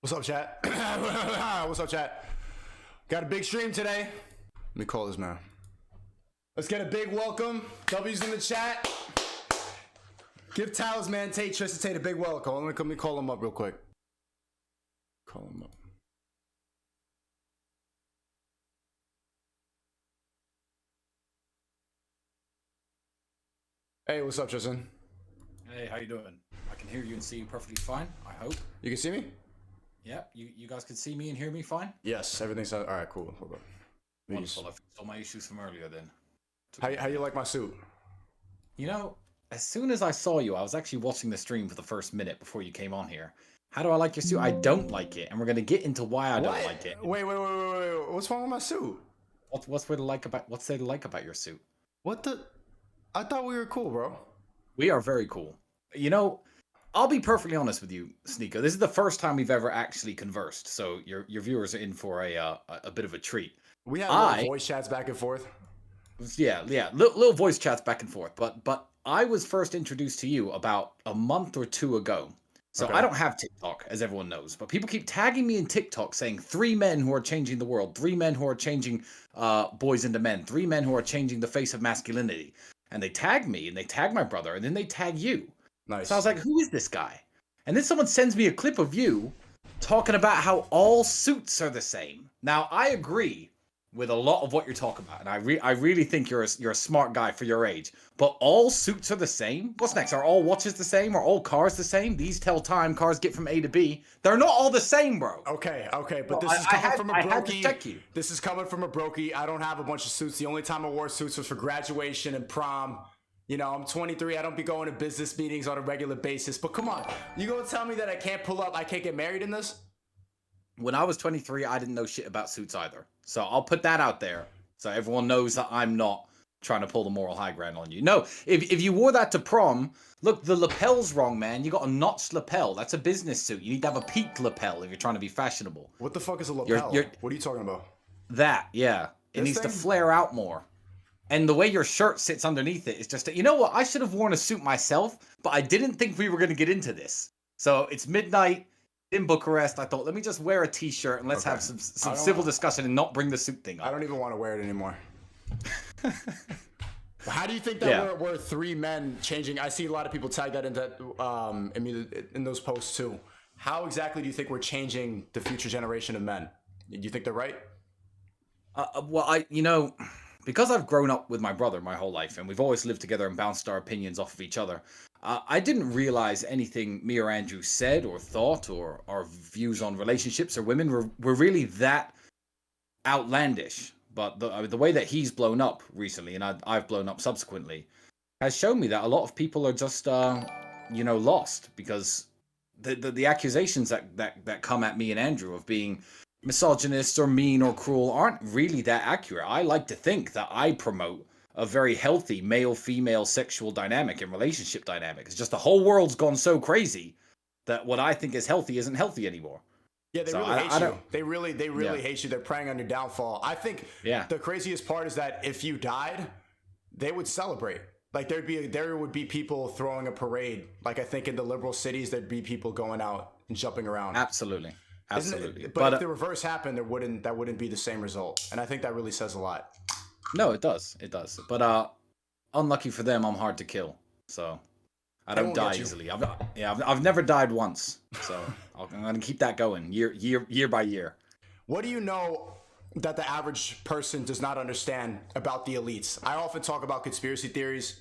What's up, chat? What's up, chat? Got a big stream today. Let me call this man. Let's get a big welcome. W's in the chat. Give Talisman Tate, Tristan Tate a big welcome. Let me call him up real quick. Call him up. Hey, what's up, Tristan? Hey, how you doing? I can hear you and see you perfectly fine, I hope. You can see me? Yeah, you guys can see me and hear me fine? Yes, everything's all right. Cool. Hold on. Wonderful. I fixed all my issues from earlier then. How you like my suit? You know, as soon as I saw you, I was actually watching the stream for the first minute before you came on here. How do I like your suit? I don't like it, and we're gonna get into why I don't like it. Wait. What's wrong with my suit? What's there to like about your suit? What the? I thought we were cool, bro. We are very cool. You know, I'll be perfectly honest with you, Sneako. This is the first time we've ever actually conversed, so your viewers are in for a bit of a treat. We have little voice chats back and forth. Yeah, little voice chats back and forth. But I was first introduced to you about a month or two ago. So okay. I don't have TikTok, as everyone knows, but people keep tagging me in TikTok saying 3 men who are changing the world, 3 men who are changing boys into men, 3 men who are changing the face of masculinity. And they tag me, and they tag my brother, and then they tag you. Nice. So I was like, who is this guy? And then someone sends me a clip of you talking about how all suits are the same. Now, I agree with a lot of what you're talking about, and I really think you're a smart guy for your age. But all suits are the same? What's next? Are all watches the same? Are all cars the same? These tell time cars get from A to B. They're not all the same, bro. Okay, but this is coming from a brokey. This is coming from a brokey. I don't have a bunch of suits. The only time I wore suits was for graduation and prom. You know, I'm 23. I don't be going to business meetings on a regular basis. But come on, you gonna tell me that I can't pull up? I can't get married in this? When I was 23, I didn't know shit about suits either. So I'll put that out there so everyone knows that I'm not trying to pull the moral high ground on you. No, if you wore that to prom, look, the lapel's wrong, man. You got a notched lapel. That's a business suit. You need to have a peaked lapel if you're trying to be fashionable. What the fuck is a lapel? What are you talking about? That, yeah. It needs to flare out more. And the way your shirt sits underneath it is just, you know what? I should have worn a suit myself, but I didn't think we were going to get into this. So it's midnight in Bucharest. I thought, let me just wear a t-shirt and let's have some civil discussion and not bring the suit thing up. I don't even want to wear it anymore. How do you think that we're 3 men changing? I see a lot of people tag that into in those posts too. How exactly do you think we're changing the future generation of men? Do you think they're right? Well, because I've grown up with my brother my whole life, and we've always lived together and bounced our opinions off of each other, I didn't realize anything me or Andrew said or thought or our views on relationships or women were really that outlandish. But the way that he's blown up recently, and I've blown up subsequently, has shown me that a lot of people are just, lost, because the accusations that come at me and Andrew of being misogynist or mean or cruel aren't really that accurate. I like to think that I promote a very healthy male-female sexual dynamic and relationship dynamic. It's just the whole world's gone so crazy that what I think is healthy isn't healthy anymore. Yeah, they really hate you. They really hate you. They're preying on your downfall. I think the craziest part is that if you died, they would celebrate. Like there would be people throwing a parade. Like I think in the liberal cities, there'd be people going out and jumping around. Absolutely. But if the reverse happened, that wouldn't be the same result. And I think that really says a lot. No, it does. But unlucky for them, I'm hard to kill. So I don't die easily. I've never died once. So I'm gonna keep that going year by year. What do you know that the average person does not understand about the elites? I often talk about conspiracy theories,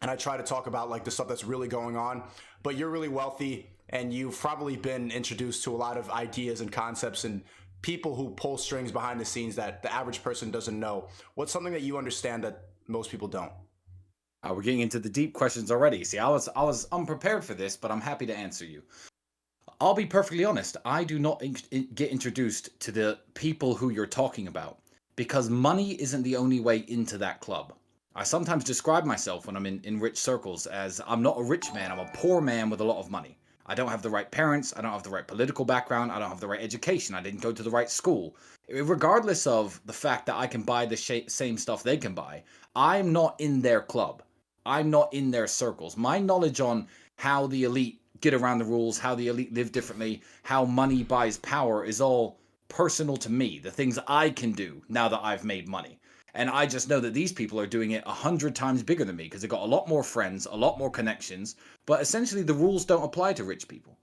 and I try to talk about like the stuff that's really going on. But you're really wealthy, and you've probably been introduced to a lot of ideas and concepts and people who pull strings behind the scenes that the average person doesn't know. What's something that you understand that most people don't? We're getting into the deep questions already. See, I was unprepared for this, but I'm happy to answer you. I'll be perfectly honest. I do not get introduced to the people who you're talking about because money isn't the only way into that club. I sometimes describe myself when I'm in rich circles as I'm not a rich man. I'm a poor man with a lot of money. I don't have the right parents. I don't have the right political background. I don't have the right education. I didn't go to the right school. Regardless of the fact that I can buy the same stuff they can buy, I'm not in their club. I'm not in their circles. My knowledge on how the elite get around the rules, how the elite live differently, how money buys power is all personal to me. The things I can do now that I've made money. And I just know that these people are doing it 100 times bigger than me because they've got a lot more friends, a lot more connections. But essentially, the rules don't apply to rich people.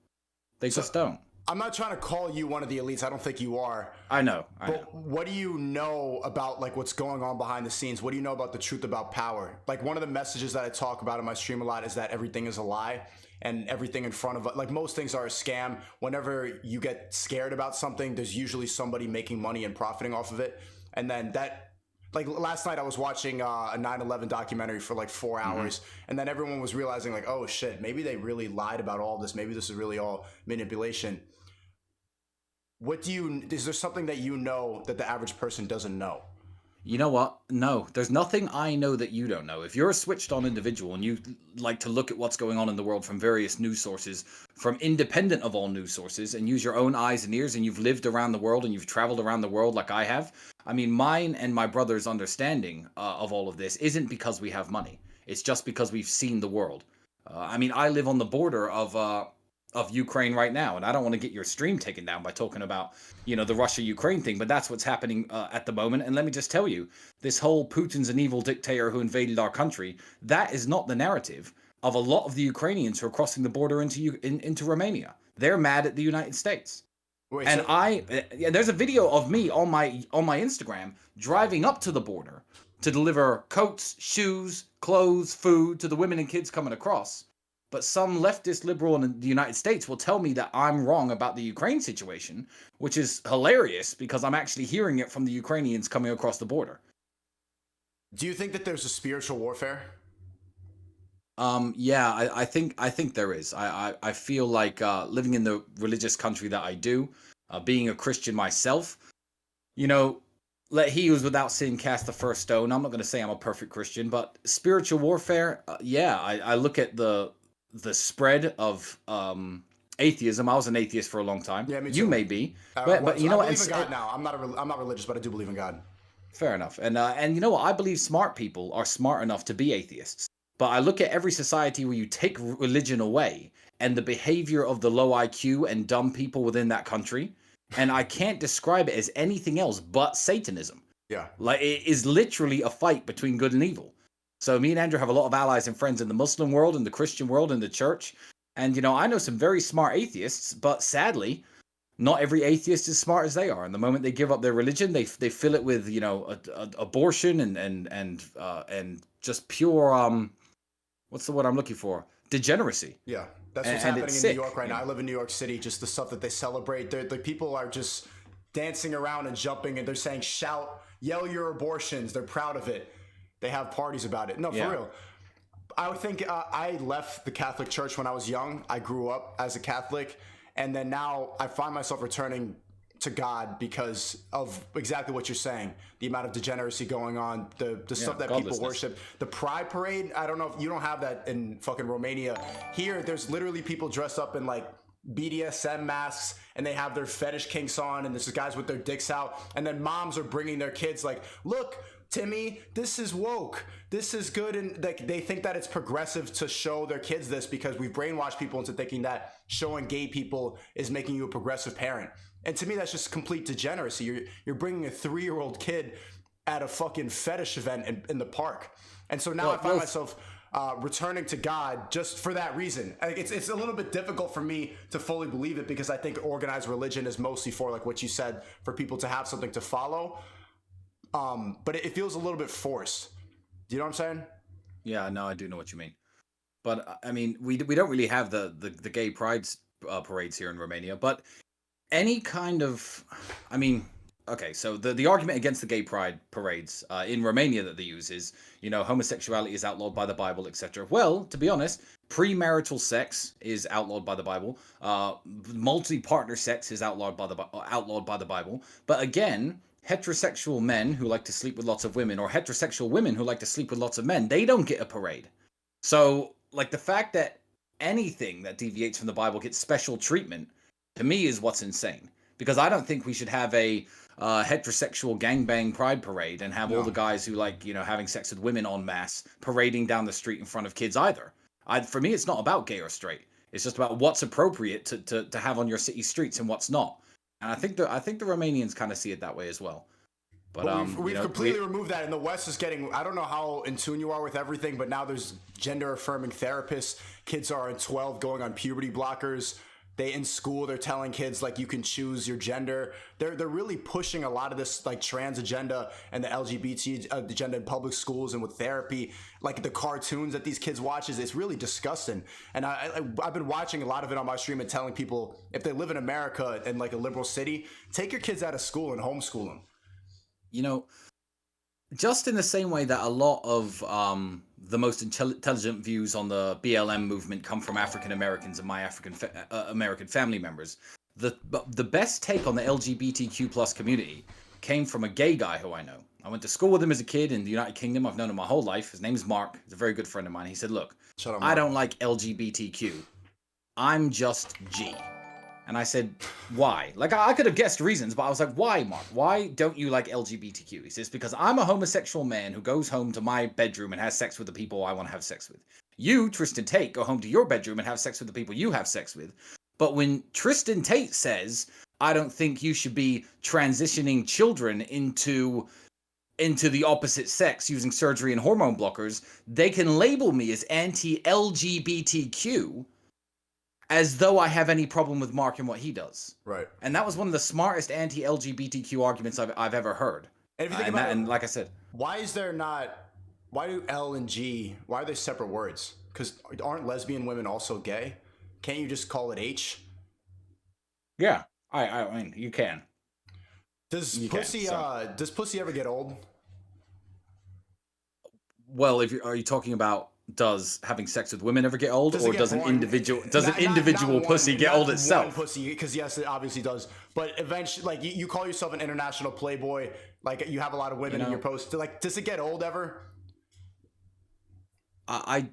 They just don't. I'm not trying to call you one of the elites. I don't think you are. I know. But what do you know about like what's going on behind the scenes? What do you know about the truth about power? Like one of the messages that I talk about in my stream a lot is that everything is a lie and everything in front of it. Like most things are a scam. Whenever you get scared about something, there's usually somebody making money and profiting off of it. And then that, like last night I was watching a 9/11 documentary for like 4 hours, and then everyone was realizing like, oh shit, maybe they really lied about all this. Maybe this is really all manipulation. Is there something that you know that the average person doesn't know? You know what? No, there's nothing I know that you don't know. If you're a switched on individual and you like to look at what's going on in the world from various news sources, from independent of all news sources, and use your own eyes and ears, and you've lived around the world and you've traveled around the world like I have, I mean, mine and my brother's understanding of all of this isn't because we have money. It's just because we've seen the world. I mean, I live on the border of Ukraine right now, and I don't want to get your stream taken down by talking about, you know, the Russia-Ukraine thing, but that's what's happening at the moment. And let me just tell you, this whole Putin's an evil dictator who invaded our country, that is not the narrative of a lot of the Ukrainians who are crossing the border into Romania. They're mad at the United States. Wait, And there's a video of me on my Instagram driving up to the border to deliver coats, shoes, clothes, food to the women and kids coming across. But some leftist liberal in the United States will tell me that I'm wrong about the Ukraine situation, which is hilarious because I'm actually hearing it from the Ukrainians coming across the border. Do you think that there's a spiritual warfare? Yeah, I think there is. I feel like living in the religious country that I do, being a Christian myself, you know, let he who's without sin cast the first stone. I'm not going to say I'm a perfect Christian, but spiritual warfare, yeah, I look at the spread of atheism. I was an atheist for a long time. Yeah, me too. You may be, but you know what? I believe in God now. I'm not religious, but I do believe in God. Fair enough. And you know what? I believe smart people are smart enough to be atheists. But I look at every society where you take religion away and the behavior of the low IQ and dumb people within that country, and I can't describe it as anything else but Satanism. Yeah. Like, it is literally a fight between good and evil. So me and Andrew have a lot of allies and friends in the Muslim world, in the Christian world, in the church. And, you know, I know some very smart atheists, but sadly, not every atheist is as smart as they are. And the moment they give up their religion, they fill it with, you know, abortion and just pure, what's the word I'm looking for? Degeneracy. Yeah. That's what's happening in New York right now. I live in New York City. Just the stuff that they celebrate. The people are just dancing around and jumping, and they're saying, shout, yell your abortions. They're proud of it. They have parties about it. No, for real. I would think I left the Catholic Church when I was young. I grew up as a Catholic, and then now I find myself returning to God because of exactly what you're saying. The amount of degeneracy going on, the stuff that people worship. The Pride Parade, I don't know if you don't have that in fucking Romania. Here, there's literally people dressed up in like BDSM masks, and they have their fetish kinks on, and there's guys with their dicks out, and then moms are bringing their kids like, look, Timmy, this is woke, this is good, and like they think that it's progressive to show their kids this because we've brainwashed people into thinking that showing gay people is making you a progressive parent. And to me, that's just complete degeneracy. You're bringing a 3-year-old kid at a fucking fetish event in the park, and so now I find myself returning to God just for that reason. It's a little bit difficult for me to fully believe it because I think organized religion is mostly for, like what you said, for people to have something to follow. But it feels a little bit forced. Do you know what I'm saying? Yeah, no, I do know what you mean. But I mean, we don't really have the gay pride parades here in Romania. But any kind of, I mean, okay, so the argument against the gay pride parades in Romania that they use is, you know, homosexuality is outlawed by the Bible, etc. Well, to be honest, premarital sex is outlawed by the Bible. Multi-partner sex is outlawed by the Bible. But again, heterosexual men who like to sleep with lots of women, or heterosexual women who like to sleep with lots of men, they don't get a parade. So, like, the fact that anything that deviates from the Bible gets special treatment, to me, is what's insane. Because I don't think we should have a heterosexual gangbang pride parade and have all the guys who like, you know, having sex with women en masse parading down the street in front of kids either. For me, it's not about gay or straight. It's just about what's appropriate to have on your city streets and what's not. And I think the Romanians kind of see it that way as well. But we've completely removed that, and the West is getting. I don't know how in tune you are with everything, but now there's gender affirming therapists. Kids are at 12 going on puberty blockers. They in school they're telling kids like you can choose your gender. They're really pushing a lot of this like trans agenda and the LGBT agenda in public schools and with therapy. Like the cartoons that these kids watches, it's really disgusting. And I've been watching a lot of it on my stream and telling people if they live in America in like a liberal city, take your kids out of school and homeschool them. You know, just in the same way that a lot of the most intelligent views on the BLM movement come from African Americans and my African American family members, the best take on the LGBTQ plus community came from a gay guy who I know. I went to school with him as a kid in the United Kingdom. I've known him my whole life. His name is Mark. He's a very good friend of mine. He said, look, I don't like LGBTQ. I'm just G. And I said, why? Like, I could have guessed reasons, but I was like, why, Mark? Why don't you like LGBTQ? He says, because I'm a homosexual man who goes home to my bedroom and has sex with the people I want to have sex with. You, Tristan Tate, go home to your bedroom and have sex with the people you have sex with. But when Tristan Tate says, I don't think you should be transitioning children into the opposite sex using surgery and hormone blockers, they can label me as anti-LGBTQ as though I have any problem with Mark and what he does. Right. And that was one of the smartest anti-LGBTQ arguments I've ever heard. And if you think about it, and like I said, why do L and G, why are they separate words? Because aren't lesbian women also gay? Can't you just call it H? Yeah, I mean, you can. Does pussy ever get old? Well, are you talking about does having sex with women ever get old, does an individual pussy get old itself? One pussy, because yes, it obviously does. But eventually, like you call yourself an international playboy, like you have a lot of women in your posts. Like, does it get old ever? I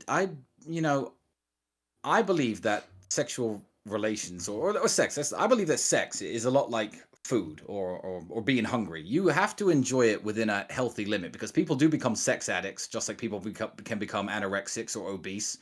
believe that sexual relations or sex. I believe that sex is a lot like food or being hungry. You have to enjoy it within a healthy limit, because people do become sex addicts, just like people can become anorexics or obese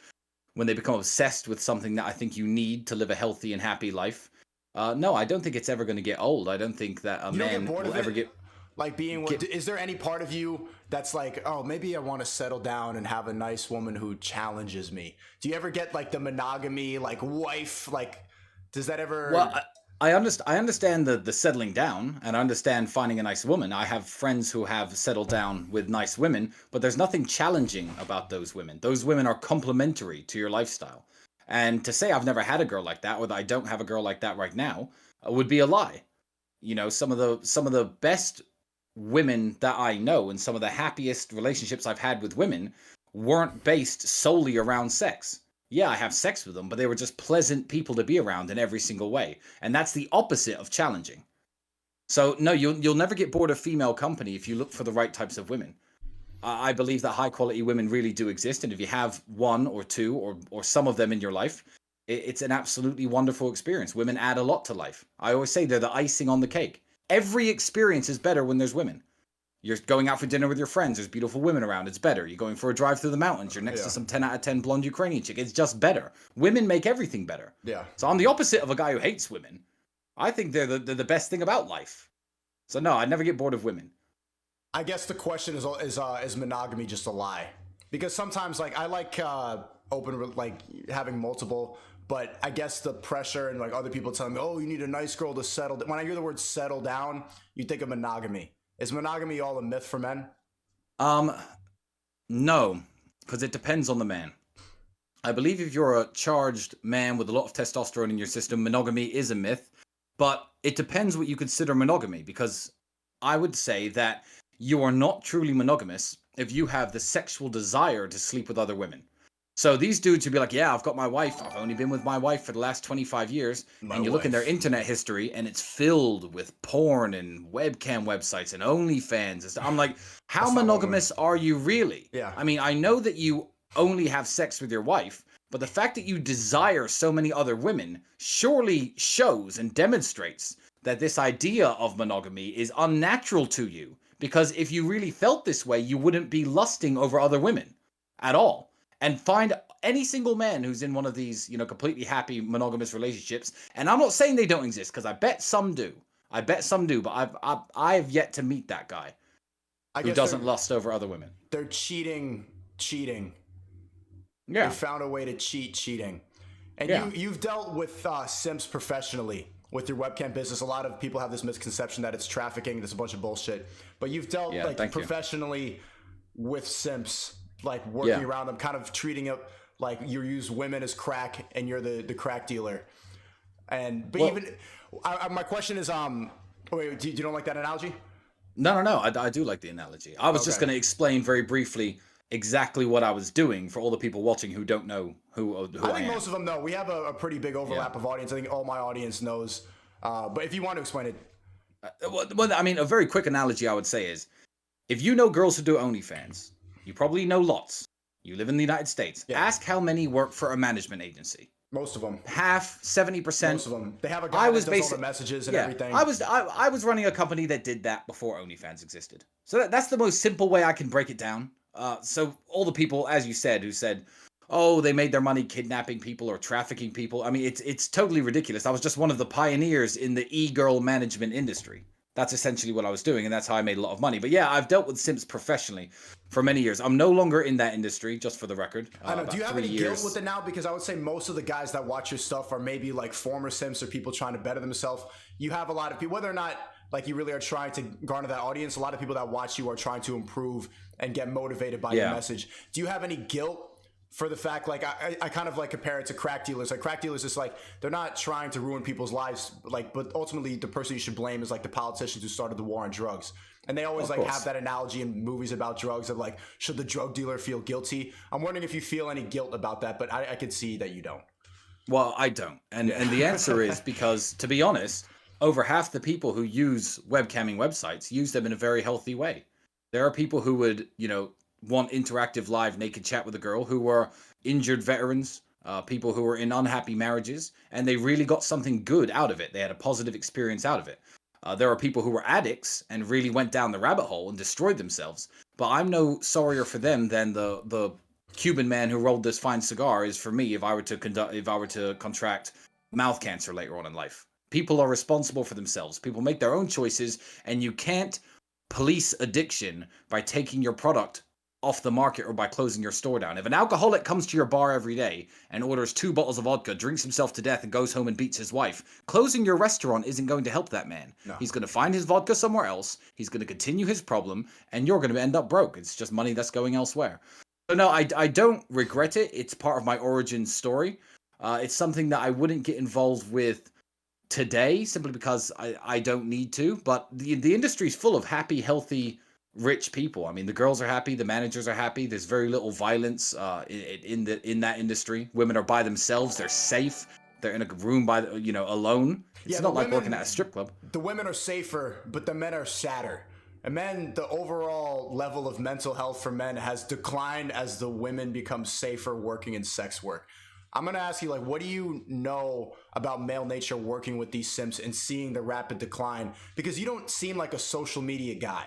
when they become obsessed with something that I think you need to live a healthy and happy life. No, I don't think it's ever going to get old. I don't think that a man will ever get like being. Is there any part of you that's like, oh, maybe I want to settle down and have a nice woman who challenges me? Do you ever get like the monogamy, like wife, like does that ever? Well, I understand the settling down, and I understand finding a nice woman. I have friends who have settled down with nice women, but there's nothing challenging about those women. Those women are complementary to your lifestyle. And to say I've never had a girl like that, or that I don't have a girl like that right now, would be a lie. You know, some of the best women that I know and some of the happiest relationships I've had with women weren't based solely around sex. Yeah, I have sex with them, but they were just pleasant people to be around in every single way. And that's the opposite of challenging. So no, you'll never get bored of female company if you look for the right types of women. I believe that high quality women really do exist. And if you have one or two or some of them in your life, it's an absolutely wonderful experience. Women add a lot to life. I always say they're the icing on the cake. Every experience is better when there's women. You're going out for dinner with your friends. There's beautiful women around. It's better. You're going for a drive through the mountains. You're next to some 10 out of 10 blonde Ukrainian chick. It's just better. Women make everything better. Yeah. So I'm the opposite of a guy who hates women. I think they're the best thing about life. So no, I never get bored of women. I guess the question is monogamy just a lie? Because sometimes like I like open, like having multiple, but I guess the pressure and like other people telling me, oh, you need a nice girl to settle. When I hear the word settle down, you think of monogamy. Is monogamy all a myth for men? No, because it depends on the man. I believe if you're a charged man with a lot of testosterone in your system, monogamy is a myth, but it depends what you consider monogamy, because I would say that you are not truly monogamous if you have the sexual desire to sleep with other women. So these dudes would be like, yeah, I've got my wife. I've only been with my wife for the last 25 years. And you look in their internet history and it's filled with porn and webcam websites and OnlyFans. I'm like, how monogamous are you really? Yeah. I mean, I know that you only have sex with your wife, but the fact that you desire so many other women surely shows and demonstrates that this idea of monogamy is unnatural to you. Because if you really felt this way, you wouldn't be lusting over other women at all. And find any single man who's in one of these, completely happy monogamous relationships, and I'm not saying they don't exist because I bet some do. I bet some do, but I've yet to meet that guy I who guess doesn't lust over other women. they're cheating. They Yeah, found a way to cheating. And yeah, you've dealt with simps professionally with your webcam business. A lot of people have this misconception that it's trafficking. There's a bunch of bullshit. But you've dealt yeah. Thank you. professionally with simps, like working Yeah. around them, kind of treating it like you use women as crack and you're the crack dealer. And but Well, even my question is wait, do you don't like that analogy? no. I do like the analogy. I was just Okay. going to explain very briefly exactly what I was doing for all the people watching who don't know who I I think am. most of them know. We have a pretty big overlap of audience. I think all my audience knows. But if you want to explain it, Well, I mean, a very quick analogy I would say is, if you know girls who do OnlyFans, you probably know lots. You live in the United States. Yeah. Ask how many work for a management agency. most of them. Half, 70%. Most of them. They have a guy that does all the messages and everything. I was running a company that did that before OnlyFans existed. So that's the most simple way I can break it down. So all the people, as you said, who said, "Oh, they made their money kidnapping people or trafficking people." I mean, it's totally ridiculous. I was just one of the pioneers in the e-girl management industry. That's essentially what I was doing, and that's how I made a lot of money. But yeah, I've dealt with simps professionally for many years. I'm no longer in that industry, just for the record. I know. Do you have any 3 guilt years. with it now? Because I would say most of the guys that watch your stuff are maybe like former simps or people trying to better themselves. You have a lot of people, whether or not like you really are trying to garner that audience, a lot of people that watch you are trying to improve and get motivated by your Yeah. message. Do you have any guilt for the fact, like I kind of like compare it to crack dealers. Like crack dealers, is like they're not trying to ruin people's lives, like, but ultimately the person you should blame is like the politicians who started the war on drugs. And they always Of like course. have that analogy in movies about drugs of like, should the drug dealer feel guilty? I'm wondering if you feel any guilt about that, but I could see that you don't. Well, I don't. And the answer is because, to be honest, over half the people who use webcamming websites use them in a very healthy way. There are people who would, want interactive live naked chat with a girl who were injured veterans, people who were in unhappy marriages, and they really got something good out of it. They had a positive experience out of it. There are people who were addicts and really went down the rabbit hole and destroyed themselves. But I'm no sorrier for them than the Cuban man who rolled this fine cigar is for me if I were to contract mouth cancer later on in life. People are responsible for themselves. People make their own choices, and you can't police addiction by taking your product off the market or by closing your store down. If an alcoholic comes to your bar every day and orders 2 bottles of vodka, drinks himself to death, and goes home and beats his wife, closing your restaurant isn't going to help that man. No. He's going to find his vodka somewhere else, he's going to continue his problem, and you're going to end up broke. It's just money that's going elsewhere. So no, I don't regret it. It's part of my origin story. It's something that I wouldn't get involved with today simply because I don't need to. But the industry is full of happy, healthy, rich people. I mean, the girls are happy, the managers are happy. There's very little violence in that industry. Women are by themselves. They're safe. They're in a room alone. It's Yeah, not the like women- working at a strip club. The women are safer, but the men are sadder. And men, the overall level of mental health for men has declined as the women become safer working in sex work. I'm going to ask you, like, what do you know about male nature working with these simps and seeing the rapid decline? Because you don't seem like a social media guy.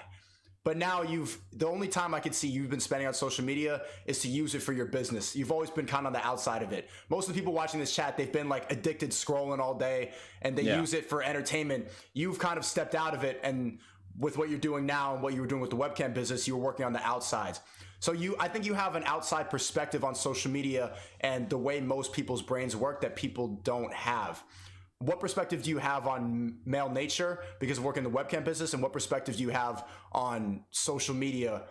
But now the only time I could see you've been spending on social media is to use it for your business. You've always been kind of on the outside of it. Most of the people watching this chat, they've been like addicted scrolling all day and they use it for entertainment. You've kind of stepped out of it, and with what you're doing now and what you were doing with the webcam business, you were working on the outsides. So I think you have an outside perspective on social media and the way most people's brains work that people don't have. What perspective do you have on male nature because of working in the webcam business, and what perspective do you have on social media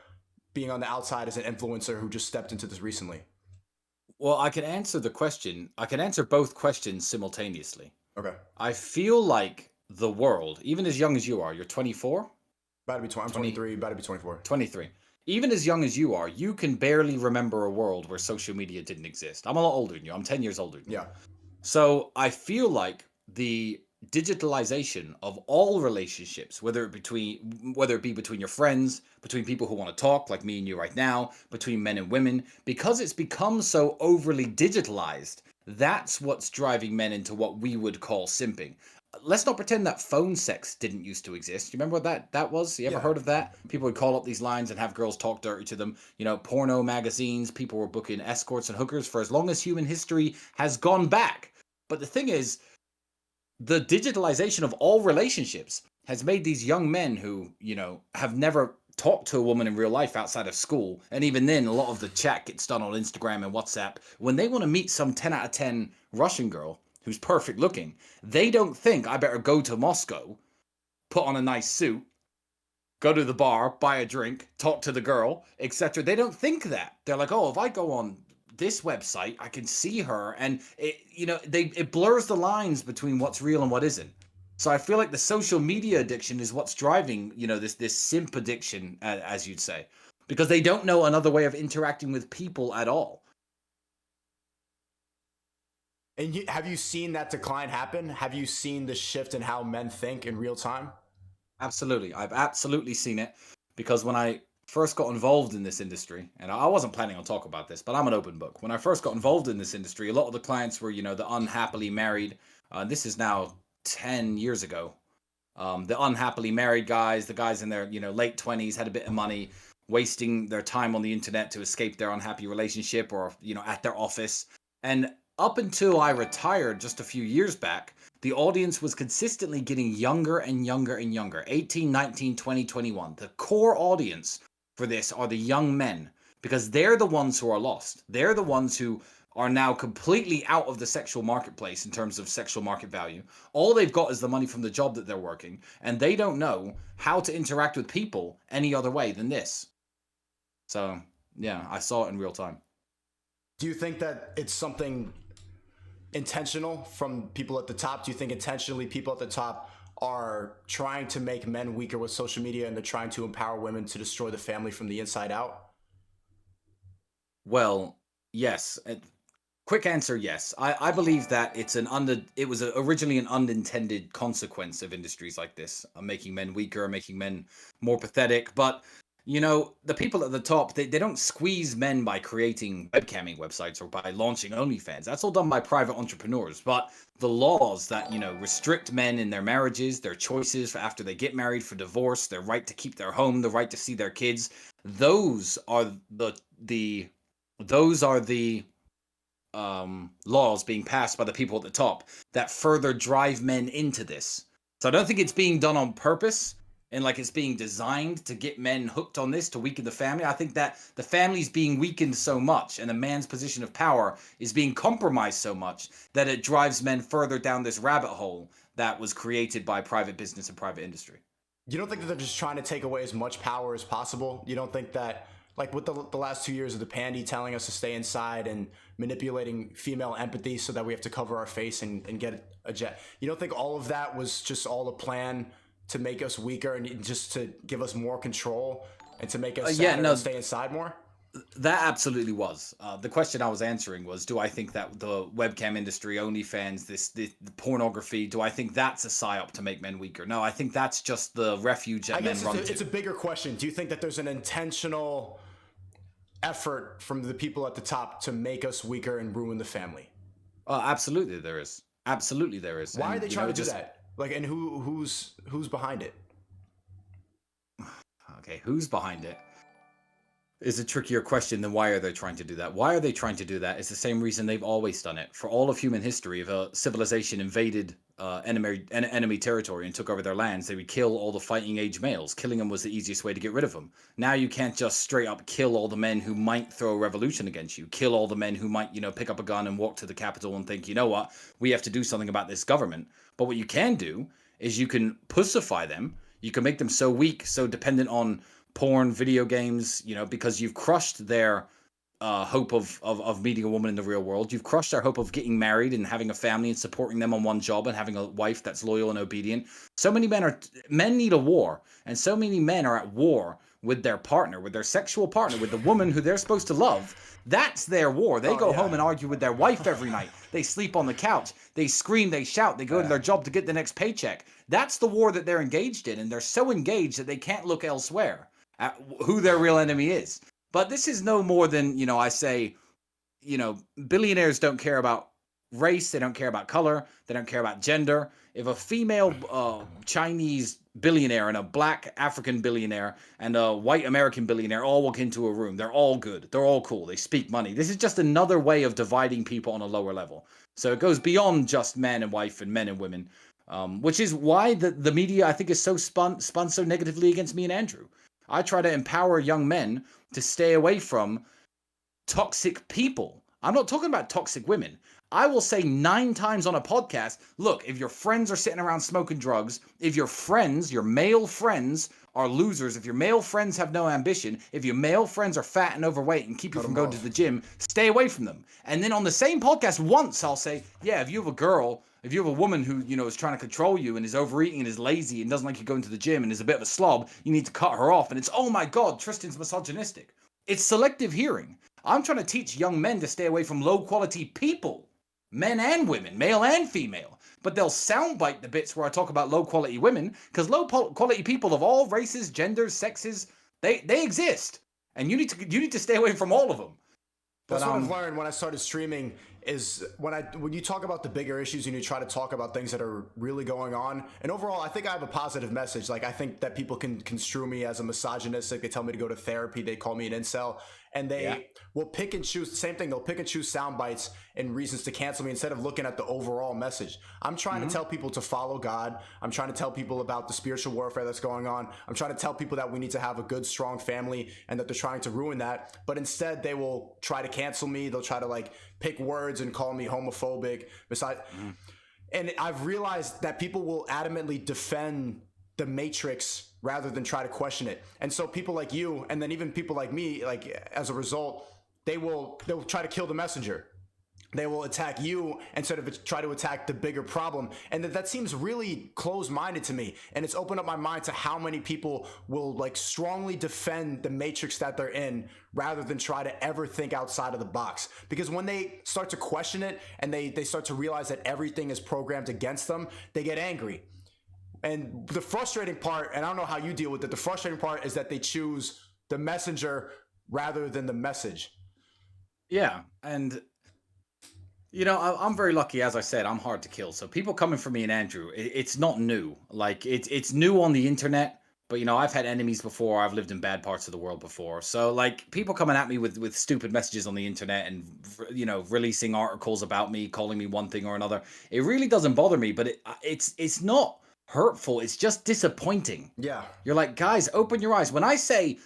being on the outside as an influencer who just stepped into this recently? Well, I can answer the question. I can answer both questions simultaneously. Okay. I feel like the world, even as young as you are, you're 24? About to be 20, I'm 23, about to be 24. 23. Even as young as you are, you can barely remember a world where social media didn't exist. I'm a lot older than you. I'm 10 years older than you. Yeah. So I feel like the digitalization of all relationships, whether it be between your friends, between people who want to talk like me and you right now, between men and women, because it's become so overly digitalized, that's what's driving men into what we would call simping. let's not pretend that phone sex didn't used to exist. You remember what that was? You ever Yeah. heard of that? People would call up these lines and have girls talk dirty to them. You know, porno magazines, people were booking escorts and hookers for as long as human history has gone back. But the thing is, the digitalization of all relationships has made these young men who, you know, have never talked to a woman in real life outside of school, and even then a lot of the chat gets done on Instagram and WhatsApp. When they want to meet some 10 out of 10 Russian girl who's perfect looking, they don't think I better go to Moscow, put on a nice suit, go to the bar, buy a drink, talk to the girl, etc. They don't think that. They're like, oh, if I go on this website, I can see her, and it, you know, it blurs the lines between what's real and what isn't. So I feel like the social media addiction is what's driving, you know, this simp addiction, as you'd say, because they don't know another way of interacting with people at all. And have you seen that decline happen? Have you seen the shift in how men think in real time? Absolutely. I've absolutely seen it, because when I first got involved in this industry, and I wasn't planning on talking about this, but I'm an open book. When I first got involved in this industry, a lot of the clients were, you know, the unhappily married. This is now 10 years ago. The unhappily married guys, the guys in their, you know, late 20s, had a bit of money, wasting their time on the internet to escape their unhappy relationship, or, you know, at their office. And up until I retired just a few years back, the audience was consistently getting younger and younger and younger. 18, 19, 20, 21. The core audience for this are the young men, because they're the ones who are lost. They're the ones who are now completely out of the sexual marketplace in terms of sexual market value. All they've got is the money from the job that they're working, and they don't know how to interact with people any other way than this. So, yeah, I saw it in real time. Do you think that it's something intentional from people at the top? Do you think intentionally people at the top are trying to make men weaker with social media, and they're trying to empower women to destroy the family from the inside out? Well, yes. Quick answer, yes. I believe that it was originally an unintended consequence of industries like this, making men weaker, making men more pathetic. But, you know, the people at the top, they don't squeeze men by creating webcamming websites or by launching OnlyFans. That's all done by private entrepreneurs. But the laws that, you know, restrict men in their marriages, their choices for after they get married, for divorce, their right to keep their home, the right to see their kids, those are the laws being passed by the people at the top that further drive men into this. So I don't think it's being done on purpose and like it's being designed to get men hooked on this to weaken the family. I think that the family's being weakened so much and a man's position of power is being compromised so much that it drives men further down this rabbit hole that was created by private business and private industry. You don't think that they're just trying to take away as much power as possible? You don't think that, like with the last 2 years of the pandy telling us to stay inside and manipulating female empathy so that we have to cover our face and get a jet, you don't think all of that was just all a plan to make us weaker and just to give us more control and to make us sadder and stay inside more? That absolutely was. The question I was answering was, do I think that the webcam industry, OnlyFans, the pornography, do I think that's a psyop to make men weaker? No, I think that's just the refuge that men run to. It's a bigger question. Do you think that there's an intentional effort from the people at the top to make us weaker and ruin the family? Absolutely there is. Absolutely there is. Why are they trying to do that? Like, and who's behind it? Okay, who's behind it is a trickier question than why are they trying to do that. Why are they trying to do that? It's the same reason they've always done it. For all of human history, if a civilization invaded enemy territory and took over their lands, they would kill all the fighting age males. Killing them was the easiest way to get rid of them. Now you can't just straight up kill all the men who might throw a revolution against you. Kill all the men who might, you know, pick up a gun and walk to the capital and think, you know what, we have to do something about this government. But what you can do is you can pussify them. You can make them so weak, so dependent on porn, video games, you know, because you've crushed their hope of meeting a woman in the real world. You've crushed their hope of getting married and having a family and supporting them on one job and having a wife that's loyal and obedient. So many men need a war, and so many men are at war with their partner, with their sexual partner, with the woman who they're supposed to love. That's their war. They go home and argue with their wife every night. They sleep on the couch. They scream, they shout, they go to their job to get the next paycheck. That's the war that they're engaged in, and they're so engaged that they can't look elsewhere at who their real enemy is. But this is no more than, you know, I say, you know, billionaires don't care about race, they don't care about color, they don't care about gender. If a female Chinese billionaire and a black African billionaire and a white American billionaire all walk into a room, they're all good, they're all cool, they speak money. This is just another way of dividing people on a lower level. So it goes beyond just man and wife and men and women, which is why the media, I think, is so spun so negatively against me and Andrew. I try to empower young men to stay away from toxic people. I'm not talking about toxic women. I will say 9 times on a podcast, look, if your friends are sitting around smoking drugs, if your friends, your male friends, are losers, if your male friends have no ambition, if your male friends are fat and overweight and keep you from going to the gym, stay away from them. And then on the same podcast once, I'll say, yeah, if you have a girl, if you have a woman who, you know, is trying to control you and is overeating and is lazy and doesn't like you going to the gym and is a bit of a slob, you need to cut her off. And it's, oh my God, Tristan's misogynistic. It's selective hearing. I'm trying to teach young men to stay away from low-quality people, men and women, male and female. But they'll soundbite the bits where I talk about low-quality women, because low-quality people of all races, genders, sexes, they exist, and you need to stay away from all of them. That's what I've learned when I started streaming is when you talk about the bigger issues and you try to talk about things that are really going on. And overall, I think I have a positive message. Like, I think that people can construe me as a misogynistic. They tell me to go to therapy. They call me an incel. And they will pick and choose the same thing. They'll pick and choose sound bites and reasons to cancel me instead of looking at the overall message. I'm trying to tell people to follow God. I'm trying to tell people about the spiritual warfare that's going on. I'm trying to tell people that we need to have a good, strong family and that they're trying to ruin that. But instead, they will try to cancel me. They'll try to like pick words and call me homophobic. And I've realized that people will adamantly defend the matrix rather than try to question it. And so people like you, and then even people like me, like as a result, they'll try to kill the messenger. They will attack you instead of try to attack the bigger problem. And that seems really closed-minded to me. And it's opened up my mind to how many people will like strongly defend the matrix that they're in rather than try to ever think outside of the box. Because when they start to question it and they start to realize that everything is programmed against them, they get angry. And the frustrating part, and I don't know how you deal with it, the frustrating part is that they choose the messenger rather than the message. Yeah, and you know, I'm very lucky. As I said, I'm hard to kill. So people coming for me and Andrew, it's not new. Like it's new on the internet, but you know, I've had enemies before. I've lived in bad parts of the world before. So like people coming at me with stupid messages on the internet and, you know, releasing articles about me, calling me one thing or another, it really doesn't bother me. But it's not hurtful. It's just disappointing. Yeah. You're like, guys, open your eyes. When I say,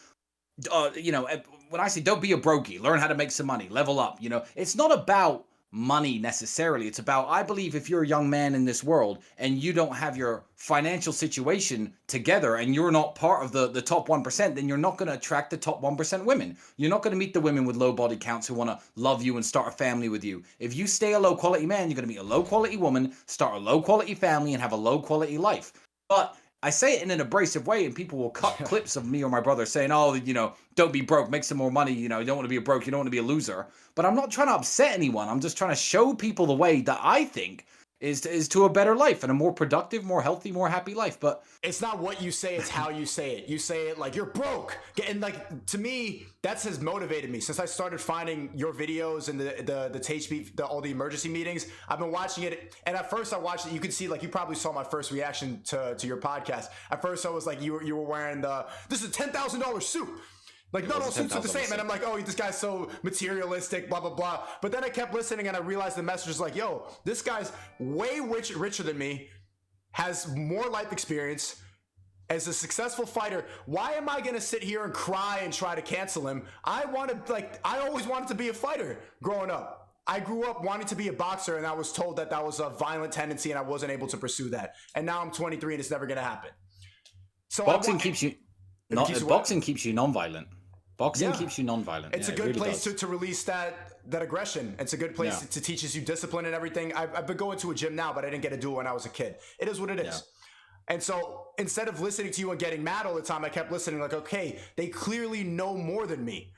you know, when I say don't be a brokey, learn how to make some money, level up, you know, it's not about money necessarily. It's about, I believe if you're a young man in this world and you don't have your financial situation together and you're not part of the top 1%, then you're not going to attract the top 1% women. You're not going to meet the women with low body counts who want to love you and start a family with you. If you stay a low quality man, you're going to meet a low quality woman, start a low quality family, and have a low quality life. But I say it in an abrasive way, and people will cut clips of me or my brother saying, oh, you know, don't be broke, make some more money, you know, you don't want to be a broke, you don't want to be a loser. But I'm not trying to upset anyone. I'm just trying to show people the way that I think is to a better life and a more productive, more healthy, more happy life. But it's not what you say, it's how you say it. You say it like you're broke. And like, to me, that's has motivated me since I started finding your videos and the Tate speech, all the emergency meetings. I've been watching it, and at first I watched it. You could see, like, you probably saw my first reaction to your podcast. At first I was like, you were wearing this is a $10,000 suit. Like, not all suits are the same. And I'm like, oh, this guy's so materialistic, blah, blah, blah. But then I kept listening and I realized the message was like, yo, this guy's way richer than me, has more life experience, as a successful fighter. Why am I going to sit here and cry and try to cancel him? I always wanted to be a fighter growing up. I grew up wanting to be a boxer, and I was told that was a violent tendency and I wasn't able to pursue that. And now I'm 23 and it's never going to happen. So boxing keeps you non-violent. Boxing keeps you non-violent. It's a good place to release that aggression. It's a good place to teaches you discipline and everything. I've been going to a gym now, but I didn't get to do it when I was a kid. It is what it is. And so instead of listening to you and getting mad all the time, I kept listening like, okay, they clearly know more than me.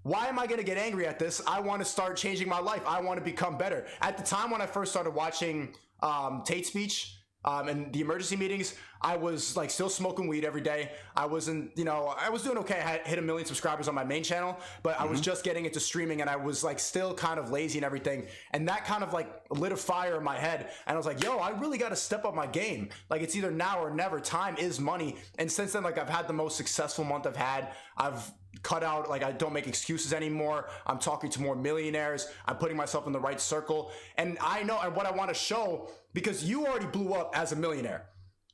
Why am I going to get angry at this? I want to start changing my life. I want to become better. At the time when I first started watching Tate's speech and the emergency meetings, I was like still smoking weed every day. I wasn't, you know, I was doing okay. I had hit 1 million subscribers on my main channel, but I was just getting into streaming, and I was like still kind of lazy and everything. And that kind of like lit a fire in my head. And I was like, yo, I really got to step up my game. Like, it's either now or never. Time is money. And since then, like, I've had the most successful month I've had. I've cut out, like, I don't make excuses anymore. I'm talking to more millionaires. I'm putting myself in the right circle. And I know, and what I want to show, because you already blew up as a millionaire.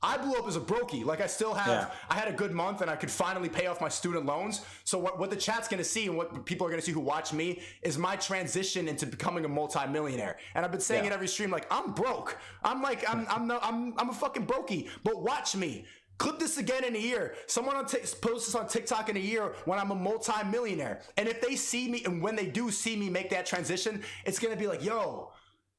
I blew up as a brokey. Like, I still have, I had a good month and I could finally pay off my student loans. So what the chat's going to see and what people are going to see who watch me is my transition into becoming a multi-millionaire. And I've been saying it every stream, like, I'm broke. I'm a fucking brokey, but watch me. Clip this again in a year. Someone post this on TikTok in a year when I'm a multi-millionaire. And if they see me, and when they do see me make that transition, it's going to be like, yo,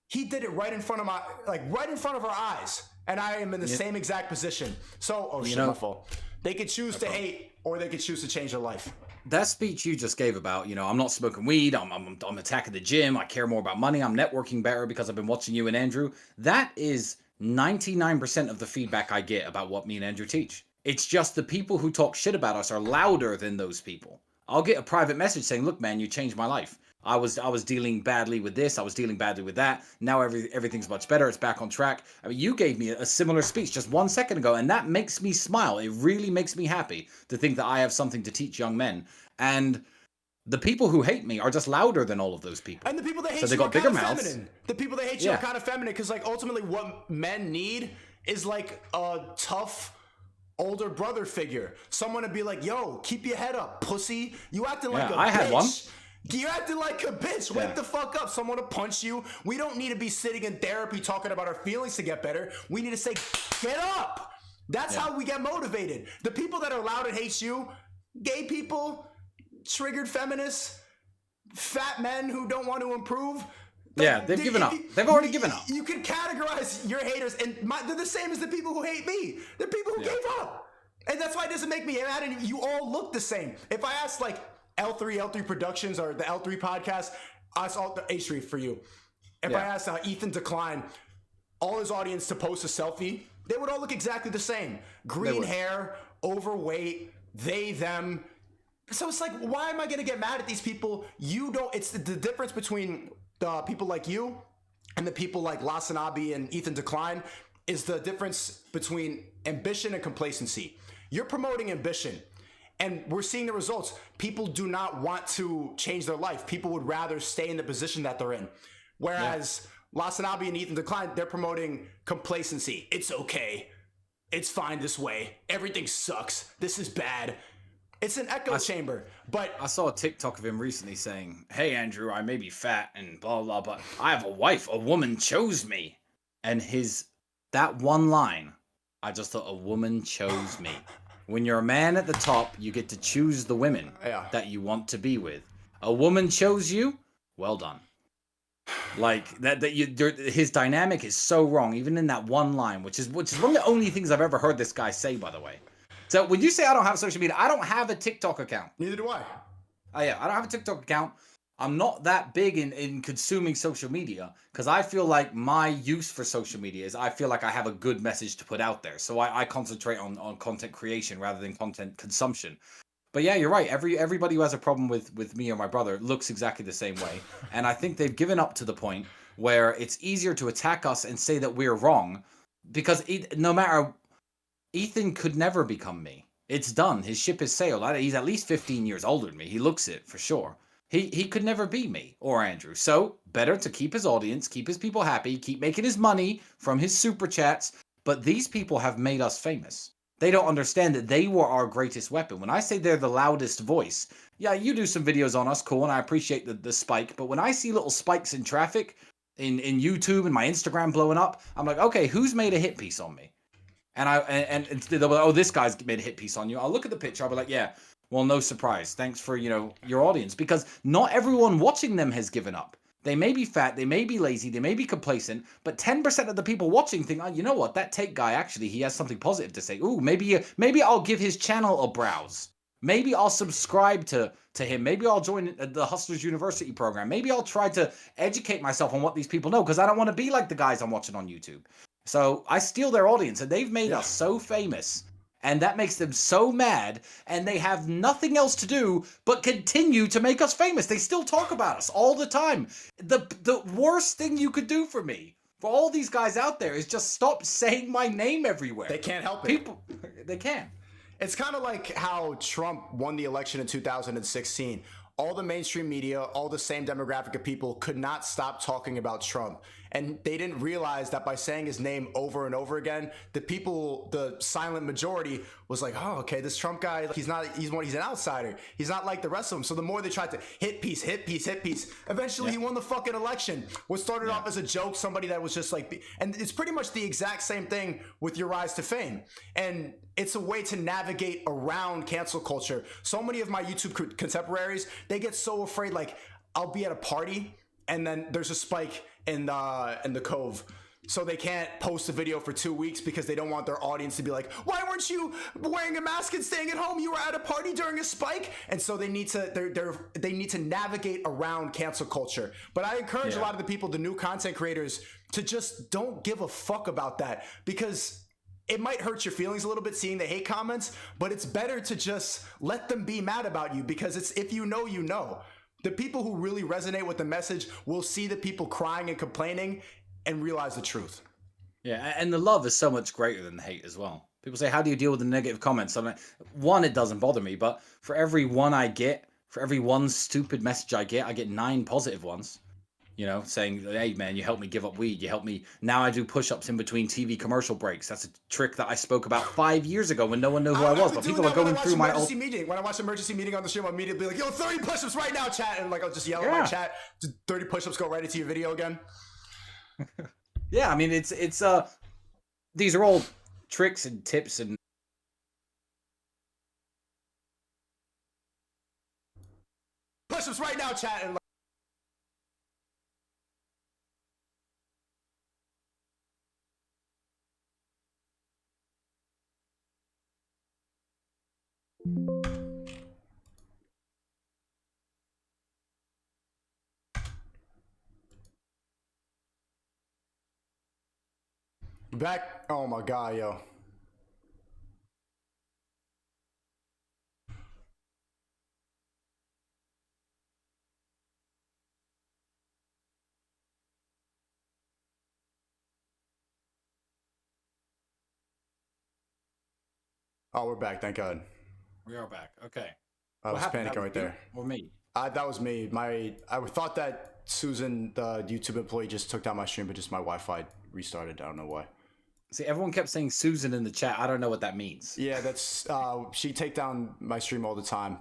he did it right in front of our eyes. And I am in the same exact position. So, my fault. They could choose to hate, or they could choose to change their life. That speech you just gave about, you know, I'm not smoking weed, I'm attacking the gym, I care more about money, I'm networking better because I've been watching you and Andrew. That is 99% of the feedback I get about what me and Andrew teach. It's just the people who talk shit about us are louder than those people. I'll get a private message saying, look, man, you changed my life. I was dealing badly with this. I was dealing badly with that. Now everything's much better. It's back on track. I mean, you gave me a similar speech just 1 second ago, and that makes me smile. It really makes me happy to think that I have something to teach young men. And the people who hate me are just louder than all of those people. And the people that hate so they you got are bigger kind of mouths. Feminine. The people that hate you are kind of feminine, because like ultimately what men need is like a tough older brother figure. Someone to be like, yo, keep your head up, pussy. You acting like a bitch. I had one. You're acting like a bitch. Wake the fuck up. Someone to punch you. We don't need to be sitting in therapy talking about our feelings to get better. We need to say, get up. That's how we get motivated. The people that are loud and hate you, gay people, triggered feminists, fat men who don't want to improve. They've given up. They've already given up. You can categorize your haters, and they're the same as the people who hate me. They're people who gave up. And that's why it doesn't make me mad. And you all look the same. If I asked like L3 Productions or the L3 podcast, I saw the H3 for you. If I asked Ethan Decline, all his audience to post a selfie, they would all look exactly the same. Green hair, overweight, they, them. So it's like, why am I going to get mad at these people? You don't, it's the difference between the people like you and the people like Lasanabi and Ethan Decline is the difference between ambition and complacency. You're promoting ambition. And we're seeing the results. People do not want to change their life. People would rather stay in the position that they're in. Whereas Lasanabi and Ethan Decline, they're promoting complacency. It's okay. It's fine this way. Everything sucks. This is bad. It's an echo chamber. But I saw a TikTok of him recently saying, hey, Andrew, I may be fat and blah, blah, but I have a wife. A woman chose me. And that one line, I just thought, a woman chose me. When you're a man at the top, you get to choose the women that you want to be with. A woman chose you, well done. Like his dynamic is so wrong, even in that one line, which is one of the only things I've ever heard this guy say, by the way. So when you say I don't have social media, I don't have a TikTok account. Neither do I. I don't have a TikTok account. I'm not that big in consuming social media because I feel like my use for social media is I feel like I have a good message to put out there. So I concentrate on content creation rather than content consumption. But yeah, you're right. Everybody who has a problem with me or my brother looks exactly the same way. And I think they've given up to the point where it's easier to attack us and say that we're wrong because no matter, Ethan could never become me. It's done. His ship has sailed. He's at least 15 years older than me. He looks it for sure. He could never be me or Andrew. So better to keep his audience, keep his people happy, keep making his money from his super chats. But these people have made us famous. They don't understand that they were our greatest weapon. When I say they're the loudest voice, yeah, you do some videos on us, cool, and I appreciate the spike. But when I see little spikes in traffic in YouTube and my Instagram blowing up, I'm like, okay, who's made a hit piece on me? And they'll be like, oh, this guy's made a hit piece on you. I'll look at the picture. I'll be like, yeah. Well, no surprise. Thanks for, your audience. Because not everyone watching them has given up. They may be fat, they may be lazy, they may be complacent, but 10% of the people watching think, oh, you know what? That Tate guy, actually, he has something positive to say. Ooh, maybe I'll give his channel a browse. Maybe I'll subscribe to him. Maybe I'll join the Hustlers University program. Maybe I'll try to educate myself on what these people know because I don't want to be like the guys I'm watching on YouTube. So I steal their audience, and they've made Yeah. us so famous, and that makes them so mad, and they have nothing else to do but continue to make us famous. They still talk about us all the time. The worst thing you could do for me, for all these guys out there, is just stop saying my name everywhere. They can't help it. People, they can. It's kind of like how Trump won the election in 2016. All the mainstream media, all the same demographic of people could not stop talking about Trump. And they didn't realize that by saying his name over and over again, the people, the silent majority was like, oh, okay, this Trump guy, he's an outsider. He's not like the rest of them. So the more they tried to hit piece, eventually he won the fucking election. What started off as a joke, somebody that was just like, and it's pretty much the exact same thing with your rise to fame. And it's a way to navigate around cancel culture. So many of my YouTube contemporaries, they get so afraid, like I'll be at a party and then there's a spike in the Cove. So they can't post a video for 2 weeks because they don't want their audience to be like, why weren't you wearing a mask and staying at home? You were at a party during a spike. And so they need to navigate around cancel culture. But I encourage a lot of the people, the new content creators, to just don't give a fuck about that, because it might hurt your feelings a little bit seeing the hate comments, but it's better to just let them be mad about you, because it's, if you know, you know. The people who really resonate with the message will see the people crying and complaining and realize the truth. Yeah, and the love is so much greater than the hate as well. People say, how do you deal with the negative comments? I'm like, one, it doesn't bother me, but for every one I get, for every one stupid message I get 9 positive ones. You know, saying, hey, man, you helped me give up weed. You helped me. Now I do push-ups in between TV commercial breaks. That's a trick that I spoke about 5 years ago when no one knew who I was. But people are going through my old meeting. When I watch emergency meeting on the stream, I'll immediately be like, yo, 30 push-ups right now, chat. And like, I'll just yell at my chat. 30 push-ups go right into your video again. Yeah, I mean, it's these are all tricks and tips and push-ups right now, chat. And back. Oh my god, yo. Oh, we're back. Thank God. we are back. Okay. I was panicking right there. Or me? That was me. I thought that Susan, the YouTube employee, just took down my stream, but just my Wi-Fi restarted. I don't know why. See, everyone kept saying Susan in the chat. I don't know what that means. Yeah, that's she take down my stream all the time,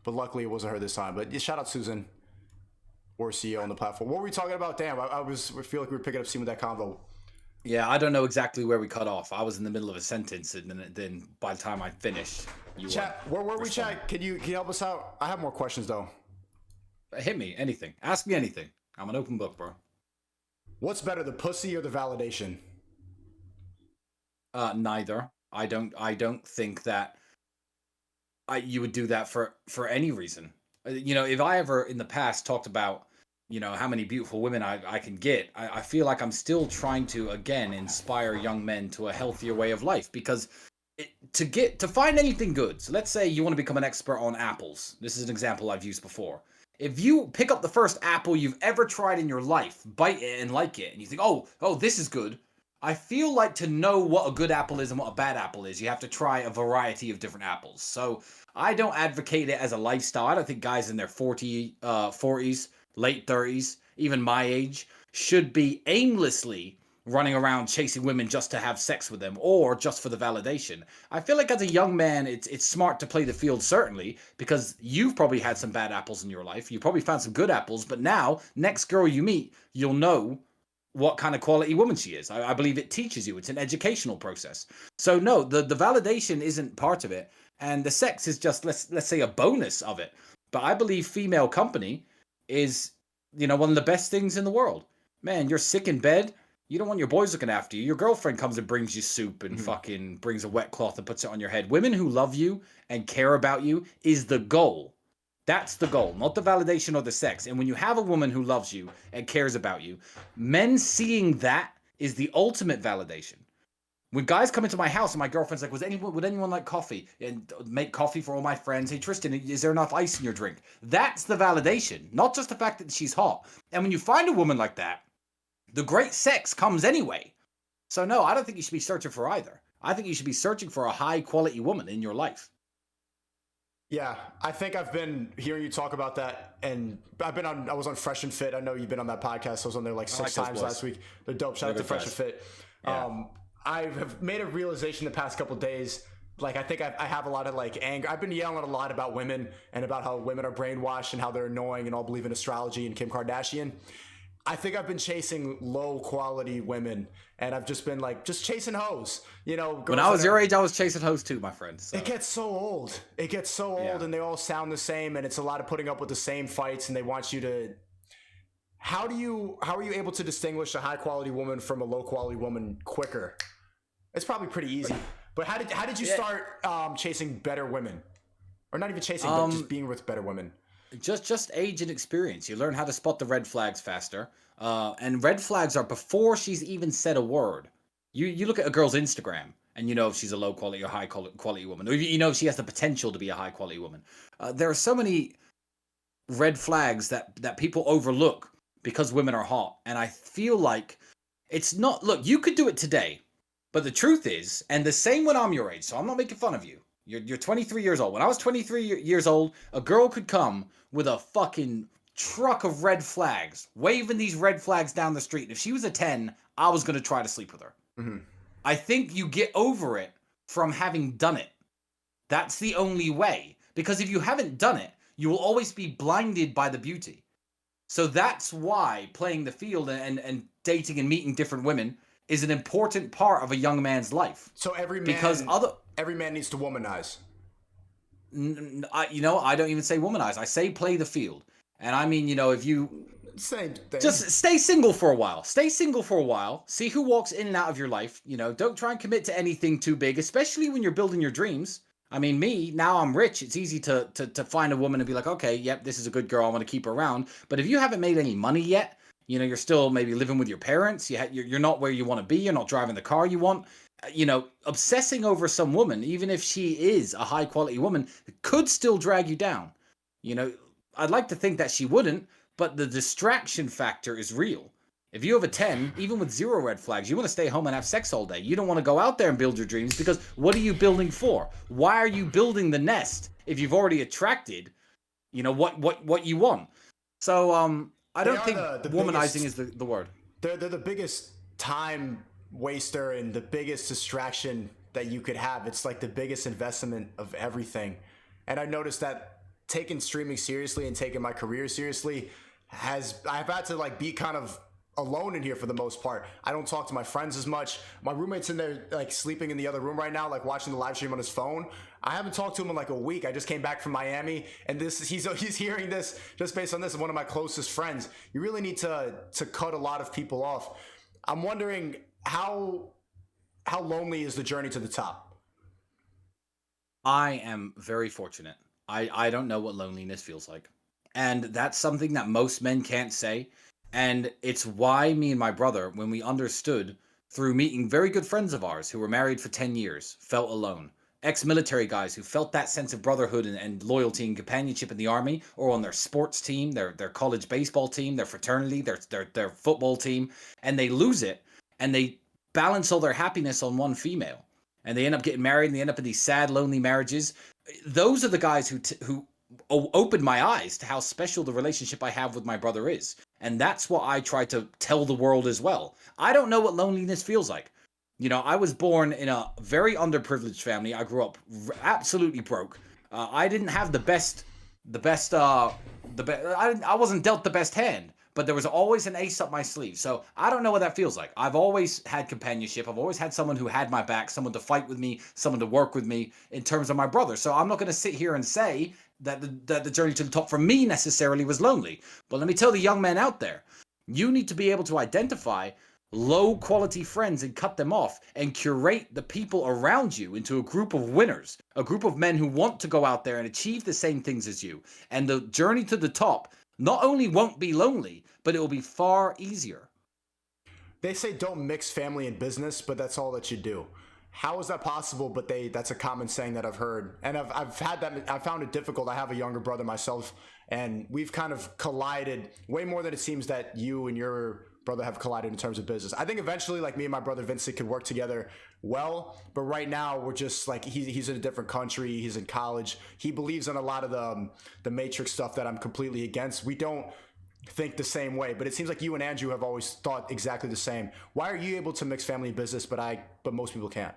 but luckily it wasn't her this time. But yeah, shout out Susan, worst CEO on the platform. What were we talking about? Damn, I feel like we were picking up steam with that convo. Yeah, I don't know exactly where we cut off. I was in the middle of a sentence, and then by the time I finished, you chat. Where were we, chat? Can you help us out? I have more questions though. Hit me, anything. Ask me anything. I'm an open book, bro. What's better, the pussy or the validation? Neither. I don't think that you would do that for any reason. You know, if I ever in the past talked about, you know, how many beautiful women I can get, I feel like I'm still trying to, again, inspire young men to a healthier way of life, because to find anything good. So let's say you want to become an expert on apples. This is an example I've used before. If you pick up the first apple you've ever tried in your life, bite it and like it, and you think, oh, this is good. I feel like to know what a good apple is and what a bad apple is, you have to try a variety of different apples. So I don't advocate it as a lifestyle. I don't think guys in their 40s, late 30s, even my age, should be aimlessly running around chasing women just to have sex with them or just for the validation. I feel like as a young man, it's smart to play the field, certainly, because you've probably had some bad apples in your life. You probably found some good apples, but now, next girl you meet, you'll know what kind of quality woman she is. I believe it teaches you. It's an educational process. So no, the validation isn't part of it. And the sex is just, let's say, a bonus of it. But I believe female company is, you know, one of the best things in the world. Man, you're sick in bed. You don't want your boys looking after you. Your girlfriend comes and brings you soup and fucking brings a wet cloth and puts it on your head. Women who love you and care about you is the goal. That's the goal, not the validation or the sex. And when you have a woman who loves you and cares about you, men seeing that is the ultimate validation. When guys come into my house and my girlfriend's like, would anyone like coffee? And make coffee for all my friends. Hey, Tristan, is there enough ice in your drink? That's the validation, not just the fact that she's hot. And when you find a woman like that, the great sex comes anyway. So no, I don't think you should be searching for either. I think you should be searching for a high quality woman in your life. Yeah, I think I've been hearing you talk about that, and I was on Fresh and Fit. I know you've been on that podcast. I was on there like six times last week. They're dope. Shout out to Fresh and Fit. Yeah. I have made a realization the past couple days. Like, I think I have a lot of like anger. I've been yelling a lot about women and about how women are brainwashed and how they're annoying and all believe in astrology and Kim Kardashian. I think I've been chasing low quality women, and I've just been like, just chasing hoes. You know, when I was your age, I was chasing hoes too, my friend. So. It gets so old. It gets so old, and they all sound the same, and it's a lot of putting up with the same fights, and they want you to. How are you able to distinguish a high quality woman from a low quality woman quicker? It's probably pretty easy. But how did you start chasing better women, or not even chasing, but just being with better women? Just age and experience. You learn how to spot the red flags faster. And red flags are before she's even said a word. You look at a girl's Instagram and you know if she's a low quality or high quality woman. Or you know if she has the potential to be a high quality woman. There are so many red flags that people overlook because women are hot. And I feel like it's not, look, you could do it today. But the truth is, and the same when I'm your age, so I'm not making fun of you. You're 23 years old. When I was 23 years old, a girl could come with a fucking truck of red flags, waving these red flags down the street. And if she was a 10, I was going to try to sleep with her. Mm-hmm. I think you get over it from having done it. That's the only way. Because if you haven't done it, you will always be blinded by the beauty. So that's why playing the field and dating and meeting different women is an important part of a young man's life. So every man needs to womanize. I don't even say womanize. I say play the field. And I mean, if you same thing. Just stay single for a while. Stay single for a while. See who walks in and out of your life. Don't try and commit to anything too big, especially when you're building your dreams. I mean, now I'm rich. It's easy to find a woman and be like, okay, yep, this is a good girl. I want to keep her around. But if you haven't made any money yet, you're still maybe living with your parents. You're not where you want to be. You're not driving the car you want. Obsessing over some woman, even if she is a high quality woman, could still drag you down. I'd like to think that she wouldn't, but the distraction factor is real. If you have a 10, even with 0 red flags, you want to stay home and have sex all day. You don't want to go out there and build your dreams because what are you building for? Why are you building the nest if you've already attracted, what you want? So, I don't think womanizing is the word. They're the biggest time waster and the biggest distraction that you could have. It's like the biggest investment of everything. And I noticed that taking streaming seriously and taking my career seriously I've had to like be kind of alone in here for the most part. I don't talk to my friends as much. My roommate's in there like sleeping in the other room right now, like watching the live stream on his phone. I haven't talked to him in like a week. I just came back from Miami, and he's hearing this just based on this. One of my closest friends. You really need to cut a lot of people off. I'm wondering how lonely is the journey to the top? I am very fortunate. I don't know what loneliness feels like. And that's something that most men can't say. And it's why me and my brother, when we understood through meeting very good friends of ours who were married for 10 years, felt alone. Ex-military guys who felt that sense of brotherhood and loyalty and companionship in the army or on their sports team, their college baseball team, their fraternity, their football team, and they lose it and they balance all their happiness on one female. And they end up getting married and they end up in these sad, lonely marriages. Those are the guys who opened my eyes to how special the relationship I have with my brother is. And that's what I try to tell the world as well. I don't know what loneliness feels like. I was born in a very underprivileged family. I grew up absolutely broke. I didn't have I wasn't dealt the best hand, but there was always an ace up my sleeve. So I don't know what that feels like. I've always had companionship. I've always had someone who had my back, someone to fight with me, someone to work with me in terms of my brother. So I'm not going to sit here and say that the journey to the top for me necessarily was lonely. But let me tell the young men out there, you need to be able to identify low quality friends and cut them off and curate the people around you into a group of winners, a group of men who want to go out there and achieve the same things as you. And the journey to the top not only won't be lonely, but it will be far easier. they say don't mix family and business, but that's all that you do. How is that possible? But that's a common saying that I've heard, and I've had that. I found it difficult. I have a younger brother myself, and we've kind of collided way more than it seems that you and your brother have collided in terms of business. I think eventually, like me and my brother Vincent could work together well, but right now we're just like he's in a different country. He's in college. He believes in a lot of the Matrix stuff that I'm completely against. We don't think the same way, but it seems like you and Andrew have always thought exactly the same. Why are you able to mix family and business, but most people can't?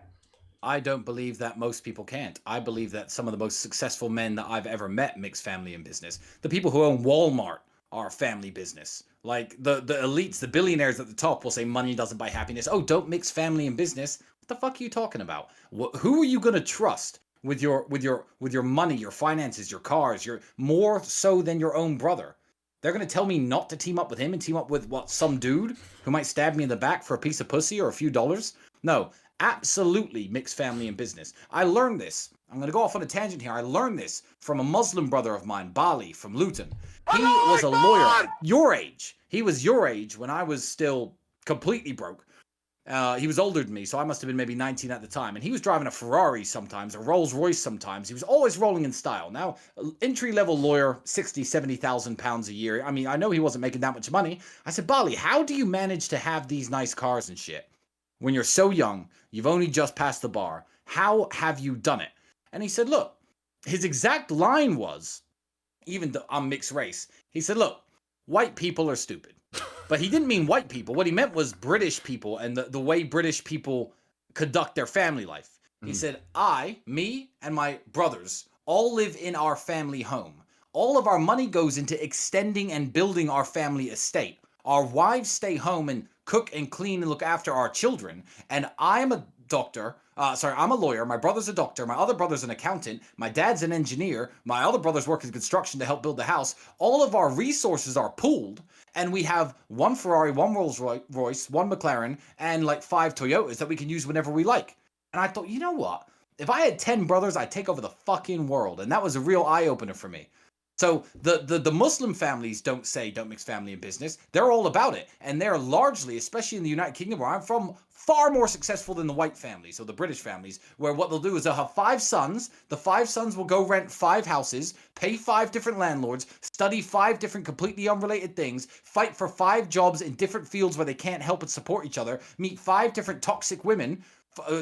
I don't believe that most people can't. I believe that some of the most successful men that I've ever met mix family and business. The people who own Walmart are family business. Like the elites, the billionaires at the top will say money doesn't buy happiness. Oh, don't mix family and business. What the fuck are you talking about? Who are you going to trust with your money, your finances, your cars, your more so than your own brother? They're going to tell me not to team up with him and team up with some dude who might stab me in the back for a piece of pussy or a few dollars? No, absolutely mix family and business. I learned this. I'm going to go off on a tangent here. I learned this from a Muslim brother of mine, Bali, from Luton. He was a lawyer your age. He was your age when I was still completely broke. He was older than me, so I must have been maybe 19 at the time. And he was driving a Ferrari sometimes, a Rolls Royce sometimes. He was always rolling in style. Now, entry-level lawyer, 60, 70,000 pounds a year. I mean, I know he wasn't making that much money. I said, Bali, how do you manage to have these nice cars and shit when you're so young? You've only just passed the bar. How have you done it? And he said, look, his exact line was, even though I'm mixed race, he said, look, white people are stupid. But he didn't mean white people. What he meant was British people and the way British people conduct their family life. He said, me, and my brothers all live in our family home. All of our money goes into extending and building our family estate. Our wives stay home and cook and clean and look after our children. And I'm a doctor. I'm a lawyer. My brother's a doctor. My other brother's an accountant. My dad's an engineer. My other brothers work in construction to help build the house. All of our resources are pooled, and we have one Ferrari, one Rolls Royce, one McLaren, and like 5 Toyotas that we can use whenever we like. And I thought, you know what? If I had 10 brothers, I'd take over the fucking world. And that was a real eye-opener for me. So the Muslim families don't mix family and business. They're all about it. And they're largely, especially in the United Kingdom where I'm from, far more successful than the white families, or the British families, where what they'll do is they'll have 5 sons. The 5 sons will go rent 5 houses, pay 5 different landlords, study 5 different completely unrelated things, fight for 5 jobs in different fields where they can't help but support each other, meet 5 different toxic women,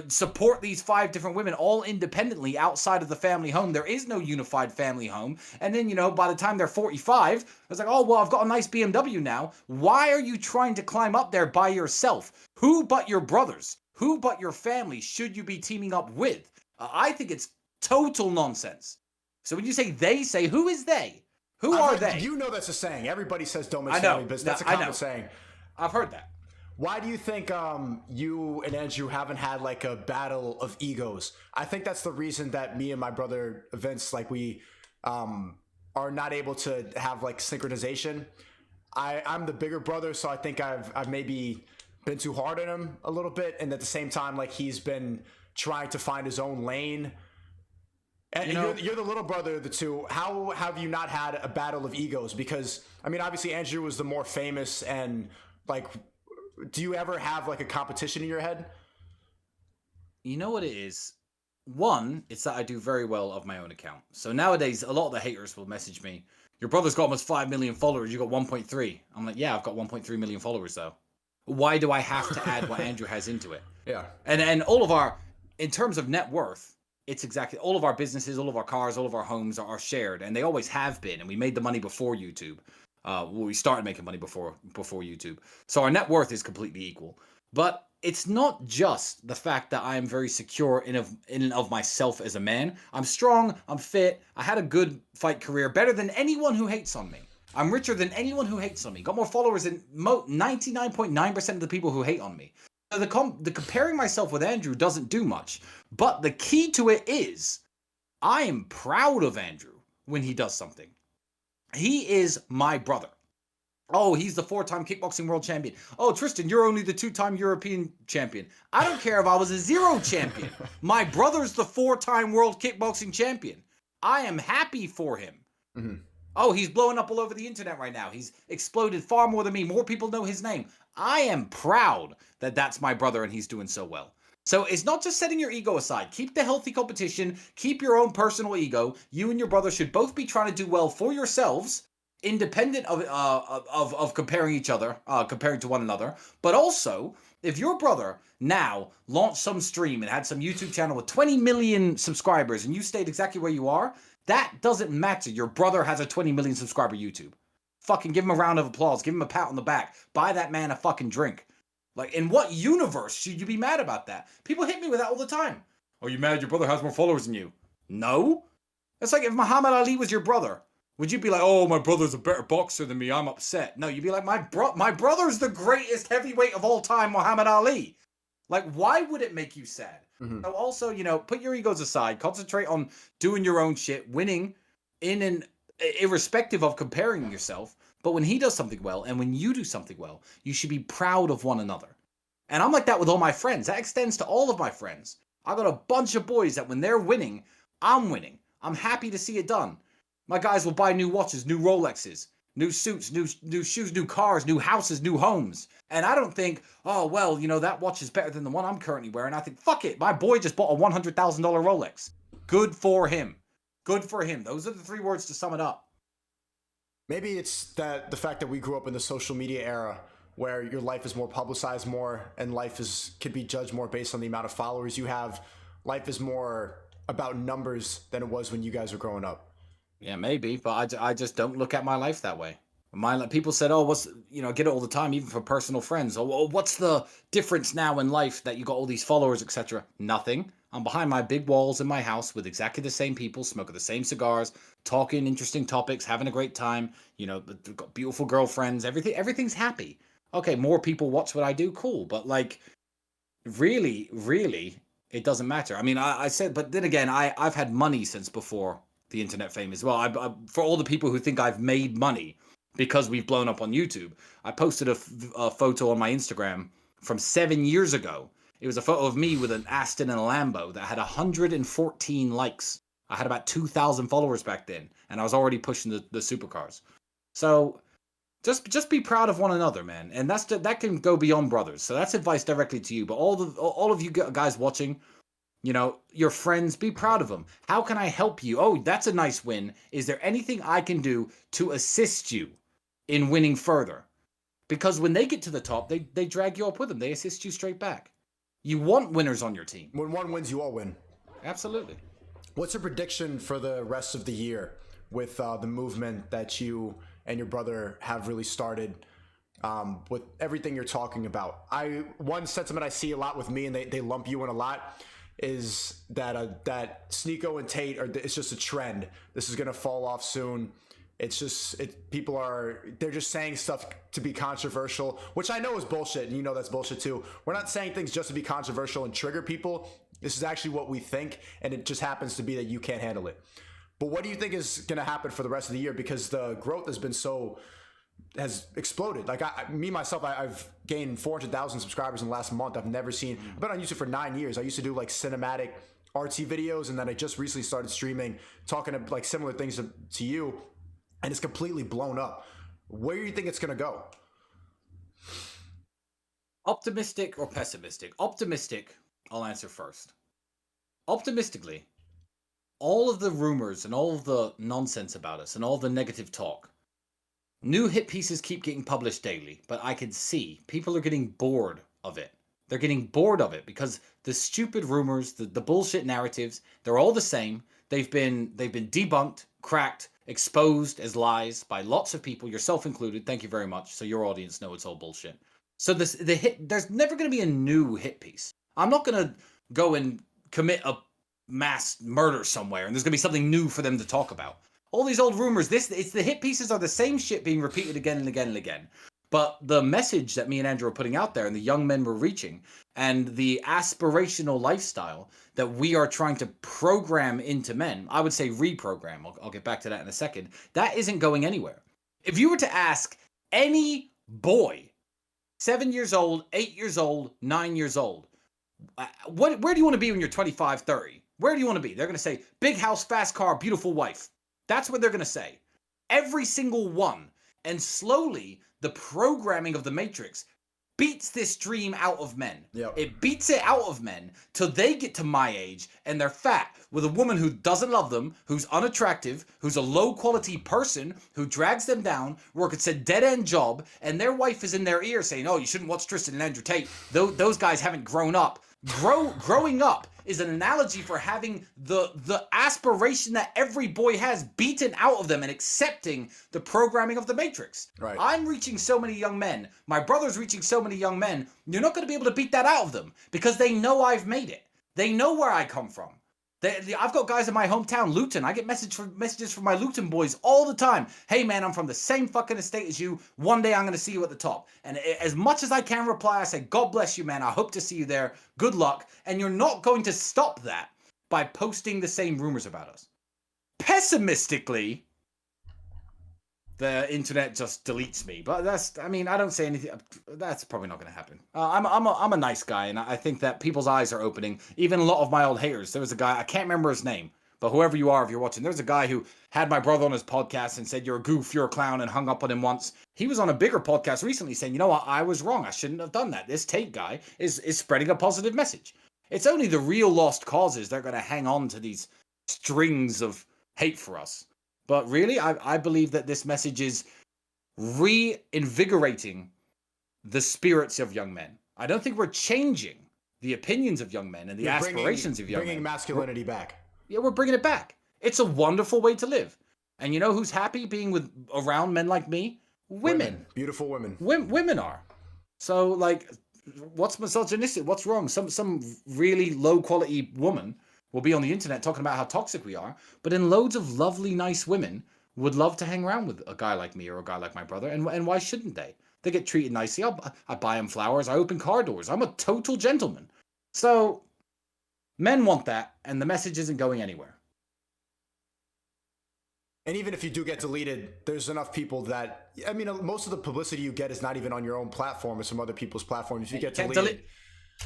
support these 5 different women all independently outside of the family home. There is no unified family home. And then, by the time they're 45, it's like, oh, well, I've got a nice BMW now. Why are you trying to climb up there by yourself? Who but your brothers? Who but your family should you be teaming up with? I think it's total nonsense. So when you say they say, who is they? Who are they? You know that's a saying. Everybody says don't mix family business. That's a common saying. I've heard that. Why do you think you and Andrew haven't had like a battle of egos? I think that's the reason that me and my brother Vince, like we are not able to have like synchronization. I'm the bigger brother, so I think I've maybe been too hard on him a little bit, and at the same time, like he's been trying to find his own lane. And you're the little brother of the two. How have you not had a battle of egos? Because I mean, obviously Andrew was the more famous, and like, do you ever have like a competition in your head? You know what it is? One, it's that I do very well of my own account. So nowadays, a lot of the haters will message me, your brother's got almost 5 million followers, you got 1.3. I'm like, yeah, I've got 1.3 million followers though. Why do I have to add what Andrew has into it? Yeah. And all of our, in terms of net worth, it's exactly, all of our businesses, all of our cars, all of our homes are shared, and they always have been, and we made the money before YouTube. We started making money before YouTube. So our net worth is completely equal. But it's not just the fact that I am very secure in and of myself as a man. I'm strong, I'm fit, I had a good fight career, better than anyone who hates on me. I'm richer than anyone who hates on me. Got more followers than 99.9% of the people who hate on me. So the comparing myself with Andrew doesn't do much. But the key to it is, I am proud of Andrew when he does something. He is my brother. Oh, he's the 4-time kickboxing world champion. Oh, Tristan, you're only the 2-time European champion. I don't care if I was a 0 champion. My brother's the 4-time world kickboxing champion. I am happy for him. Mm-hmm. Oh, he's blowing up all over the internet right now. He's exploded far more than me. More people know his name. I am proud that that's my brother and he's doing so well. So it's not just setting your ego aside. Keep the healthy competition. Keep your own personal ego. You and your brother should both be trying to do well for yourselves, independent of comparing each other, comparing to one another. But also, if your brother now launched some stream and had some YouTube channel with 20 million subscribers and you stayed exactly where you are, that doesn't matter. Your brother has a 20 million subscriber YouTube. Fucking give him a round of applause. Give him a pat on the back. Buy that man a fucking drink. Like, in what universe should you be mad about that? People hit me with that all the time. Are you mad your brother has more followers than you? No. It's like if Muhammad Ali was your brother. Would you be like, oh, my brother's a better boxer than me, I'm upset? No, you'd be like, my brother's the greatest heavyweight of all time, Muhammad Ali. Like, why would it make you sad? Mm-hmm. So also, you know, put your egos aside, concentrate on doing your own shit, winning irrespective of comparing yourself. But when he does something well and when you do something well, you should be proud of one another. And I'm like that with all my friends. That extends to all of my friends. I got a bunch of boys that when they're winning, I'm winning. I'm happy to see it done. My guys will buy new watches, new Rolexes, new suits, new shoes, new cars, new houses, new homes. And I don't think, oh, well, you know, that watch is better than the one I'm currently wearing. I think, fuck it. My boy just bought a $100,000 Rolex. Good for him. Good for him. Those are the three words to sum it up. Maybe it's that the fact that we grew up in the social media era where your life is more publicized more and life can be judged more based on the amount of followers you have. Life is more about numbers than it was when you guys were growing up. Yeah, maybe, but I just don't look at my life that way. People said, oh, I get it all the time, even for personal friends. Oh, what's the difference now in life that you got all these followers, etc.? Nothing. I'm behind my big walls in my house with exactly the same people, smoking the same cigars, talking interesting topics, having a great time. You know, got beautiful girlfriends, everything's happy. Okay, more people watch what I do, cool. But like, really, it doesn't matter. I mean, I said, but then again, I've had money since before the internet fame as well. For all the people who think I've made money because we've blown up on YouTube, I posted a photo on my Instagram from 7 years ago. It was a photo of me with an Aston and a Lambo that had 114 likes. I had about 2,000 followers back then, and I was already pushing the supercars. So just be proud of one another, man. And that can go beyond brothers. So that's advice directly to you. But all of you guys watching, you know, your friends, be proud of them. How can I help you? Oh, that's a nice win. Is there anything I can do to assist you in winning further? Because when they get to the top, they drag you up with them. They assist you straight back. You want winners on your team. When one wins, you all win. Absolutely. What's your prediction for the rest of the year with the movement that you and your brother have really started with everything you're talking about? One sentiment I see a lot with me, and they lump you in a lot, is that Sneako and Tate it's just a trend. This is gonna fall off soon. It's just they're just saying stuff to be controversial, which I know is bullshit, and you know that's bullshit too. We're not saying things just to be controversial and trigger people. This is actually what we think, and it just happens to be that you can't handle it. But what do you think is going to happen for the rest of the year? Because the growth has exploded. Like I've gained 400,000 subscribers in the last month. I've never seen. I've been on YouTube for 9 years. I used to do like cinematic artsy videos, and then I just recently started streaming, talking to like similar things to you, and it's completely blown up. Where do you think it's going to go? Optimistic or pessimistic? Optimistic, I'll answer first. Optimistically, all of the rumors and all of the nonsense about us and all the negative talk, new hit pieces keep getting published daily, but I can see people are getting bored of it. They're getting bored of it because the stupid rumors, the bullshit narratives, they're all the same. They've been debunked, cracked, exposed as lies by lots of people, yourself included. Thank you very much. So your audience know it's all bullshit. So there's never going to be a new hit piece. I'm not going to go and commit a mass murder somewhere and there's going to be something new for them to talk about. All these old rumors, it's the hit pieces are the same shit being repeated again and again and again. But the message that me and Andrew are putting out there and the young men we're reaching and the aspirational lifestyle that we are trying to program into men, I would say reprogram, I'll get back to that in a second, that isn't going anywhere. If you were to ask any boy, 7 years old, 8 years old, 9 years old, where do you want to be when you're 25, 30? Where do you want to be? They're going to say, big house, fast car, beautiful wife. That's what they're going to say. Every single one. And slowly, the programming of the Matrix beats this dream out of men. Yep. It beats it out of men till they get to my age and they're fat with a woman who doesn't love them, who's unattractive, who's a low quality person, who drags them down, work at a dead end job, and their wife is in their ear saying, "Oh, you shouldn't watch Tristan and Andrew Tate. Those guys haven't grown up." Growing up is an analogy for having the aspiration that every boy has beaten out of them and accepting the programming of the Matrix. Right. I'm reaching so many young men. My brother's reaching so many young men. You're not going to be able to beat that out of them because they know I've made it. They know where I come from. I've got guys in my hometown, Luton. I get messages from my Luton boys all the time. "Hey, man, I'm from the same fucking estate as you. One day I'm going to see you at the top." And as much as I can reply, I say, "God bless you, man. I hope to see you there. Good luck." And you're not going to stop that by posting the same rumors about us. Pessimistically, the internet just deletes me. But I don't say anything. That's probably not going to happen. I'm a nice guy, and I think that people's eyes are opening. Even a lot of my old haters. There was a guy, I can't remember his name, but whoever you are, if you're watching, there's a guy who had my brother on his podcast and said, "You're a goof, you're a clown," and hung up on him once. He was on a bigger podcast recently saying, "You know what, I was wrong. I shouldn't have done that. This Tate guy is spreading a positive message." It's only the real lost causes that are going to hang on to these strings of hate for us. But really, I believe that this message is reinvigorating the spirits of young men. I don't think we're changing the opinions of young men and the aspirations of young men. Bringing masculinity back. Yeah, we're bringing it back. It's a wonderful way to live. And you know who's happy being around men like me? Women. Beautiful women. Women are. So, like, what's misogynistic? What's wrong? Some really low quality woman will be on the internet talking about how toxic we are, but then loads of lovely, nice women would love to hang around with a guy like me or a guy like my brother, and why shouldn't they? They get treated nicely. I buy them flowers. I open car doors. I'm a total gentleman. So, men want that, and the message isn't going anywhere. And even if you do get deleted, there's enough people that, most of the publicity you get is not even on your own platform, it's from other people's platforms. If you get deleted...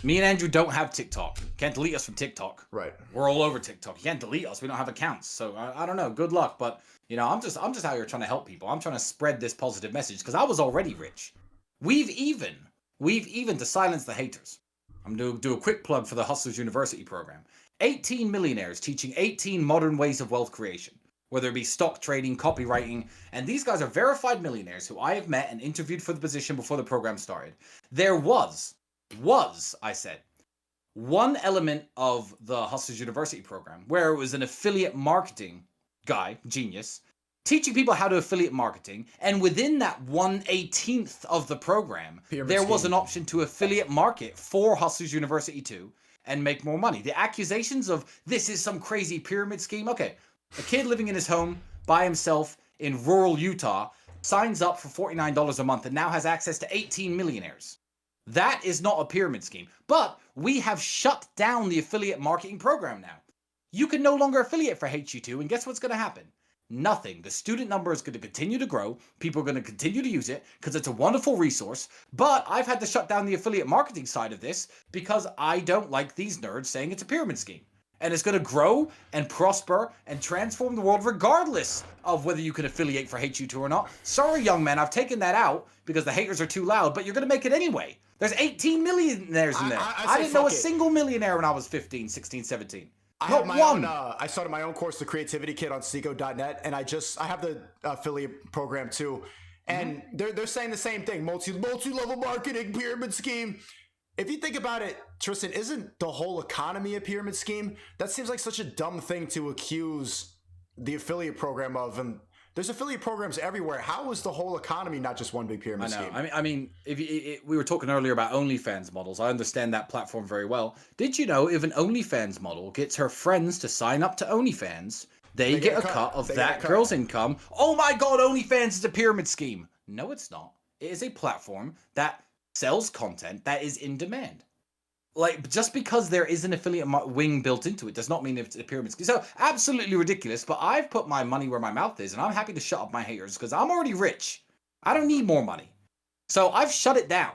Me and Andrew don't have TikTok. Can't delete us from TikTok. Right. We're all over TikTok. You can't delete us. We don't have accounts. So I don't know. Good luck. But I'm just out here trying to help people. I'm trying to spread this positive message because I was already rich. We've even to silence the haters. I'm going to do a quick plug for the Hustlers University program. 18 millionaires teaching 18 modern ways of wealth creation, whether it be stock trading, copywriting, and these guys are verified millionaires who I have met and interviewed for the position before the program started. There was, I said, one element of the Hustlers University program where it was an affiliate marketing guy, genius, teaching people how to affiliate marketing, and within that 1/18th of the program, there was an option to affiliate market for Hustlers University too and make more money. The accusations of this is some crazy pyramid scheme, okay, a kid living in his home by himself in rural Utah signs up for $49 a month and now has access to 18 millionaires. That is not a pyramid scheme. But we have shut down the affiliate marketing program now. You can no longer affiliate for HU2, and guess what's going to happen? Nothing. The student number is going to continue to grow. People are going to continue to use it because it's a wonderful resource. But I've had to shut down the affiliate marketing side of this because I don't like these nerds saying it's a pyramid scheme. And it's going to grow and prosper and transform the world regardless of whether you can affiliate for HU2 or not. Sorry, young man, I've taken that out because the haters are too loud, but you're going to make it anyway. There's 18 millionaires in there. I didn't know a single millionaire when I was 15, 16, 17. I started my own course, the Creativity Kit, on Sneako.net, and I have the affiliate program too. And they're saying the same thing: multi-level marketing, pyramid scheme. If you think about it, Tristan, isn't the whole economy a pyramid scheme? That seems like such a dumb thing to accuse the affiliate program of. And there's affiliate programs everywhere. How is the whole economy not just one big pyramid scheme? I mean, we were talking earlier about OnlyFans models. I understand that platform very well. Did you know if an OnlyFans model gets her friends to sign up to OnlyFans, they get a cut of that girl's income? Oh my God, OnlyFans is a pyramid scheme. No, it's not. It is a platform that sells content that is in demand. Like, just because there is an affiliate wing built into it does not mean it's a pyramid scheme. So, absolutely ridiculous, but I've put my money where my mouth is, and I'm happy to shut up my haters because I'm already rich. I don't need more money. So, I've shut it down.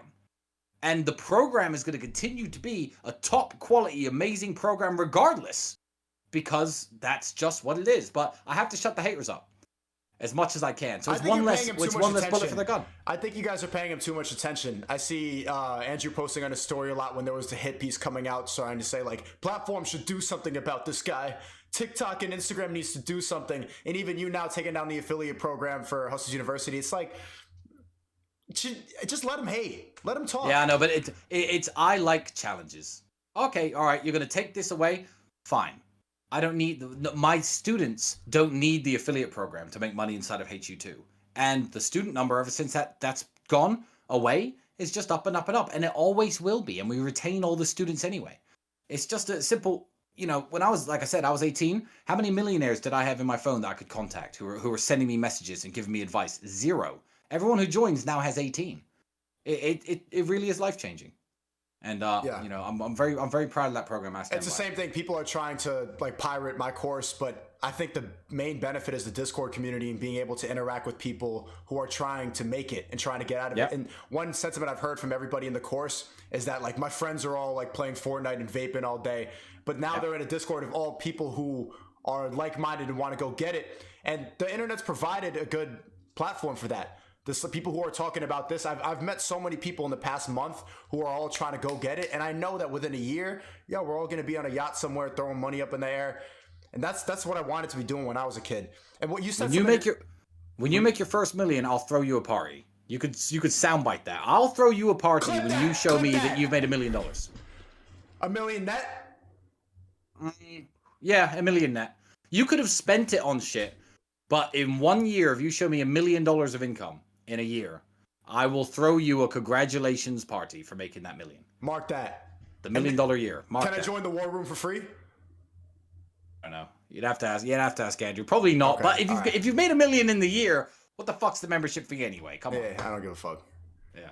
And the program is going to continue to be a top quality, amazing program regardless, because that's just what it is. But I have to shut the haters up. as much as I can. So I it's think one you're less. paying him too It's much one less attention. bullet for the gun. I think you guys are paying him too much attention. I see Andrew posting on his story a lot when there was the hit piece coming out, trying to say like platforms should do something about this guy. TikTok and Instagram needs to do something, and even you now taking down the affiliate program for Hustlers University. It's like, just let him hate, let him talk. Yeah, I know, but it's I like challenges. Okay, all right, you're gonna take this away. Fine. I don't need my students don't need the affiliate program to make money inside of HU2. And the student number, ever since that's gone away, is just up and up and up, and it always will be. And we retain all the students anyway. It's just a simple, when I was, like I said, I was 18. How many millionaires did I have in my phone that I could contact who were sending me messages and giving me advice? Zero. Everyone who joins now has 18. It really is life changing. And I'm very proud of that program. It's the same thing. People are trying to like pirate my course, but I think the main benefit is the Discord community and being able to interact with people who are trying to make it and trying to get out of it. And one sentiment I've heard from everybody in the course is that like my friends are all like playing Fortnite and vaping all day, but now they're in a Discord of all people who are like-minded and want to go get it. And the internet's provided a good platform for that. The people who are talking about this, I've met so many people in the past month who are all trying to go get it, and I know that within a year, we're all going to be on a yacht somewhere throwing money up in the air, and that's what I wanted to be doing when I was a kid. And what you said, when you make your first million, I'll throw you a party. You could soundbite that. I'll throw you a party when you show me that you've made $1 million. $1 million net? Yeah, $1 million net. You could have spent it on shit, but in 1 year, if you show me $1 million of income in a year, I will throw you a congratulations party for making that million. Mark that. The $1 million year. Mark Can I join the war room for free? I don't know. You'd have to ask Andrew. Probably not. Okay, but if you've made $1 million in the year, what the fuck's the membership fee anyway? Come on. Yeah, I don't give a fuck. Yeah.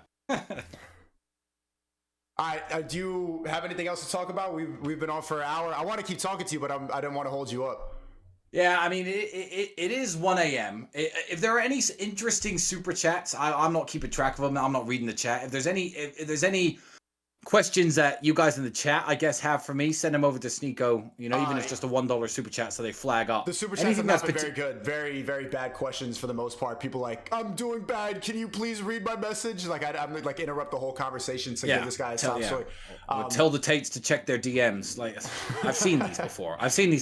All right. Do you have anything else to talk about? We've been on for an hour. I want to keep talking to you, but I didn't want to hold you up. Yeah, I mean, it is 1 a.m. If there are any interesting super chats, I'm not keeping track of them. I'm not reading the chat. If there's any questions that you guys in the chat, I guess, have for me, send them over to Sneako. Even if it's just a $1 super chat, so they flag up. The super chats have not been very good. Very, very bad questions for the most part. People like, I'm doing bad. Can you please read my message? Like, I'm like interrupt the whole conversation to give this guy a sob story. Tell the Tates to check their DMs. Like, I've seen these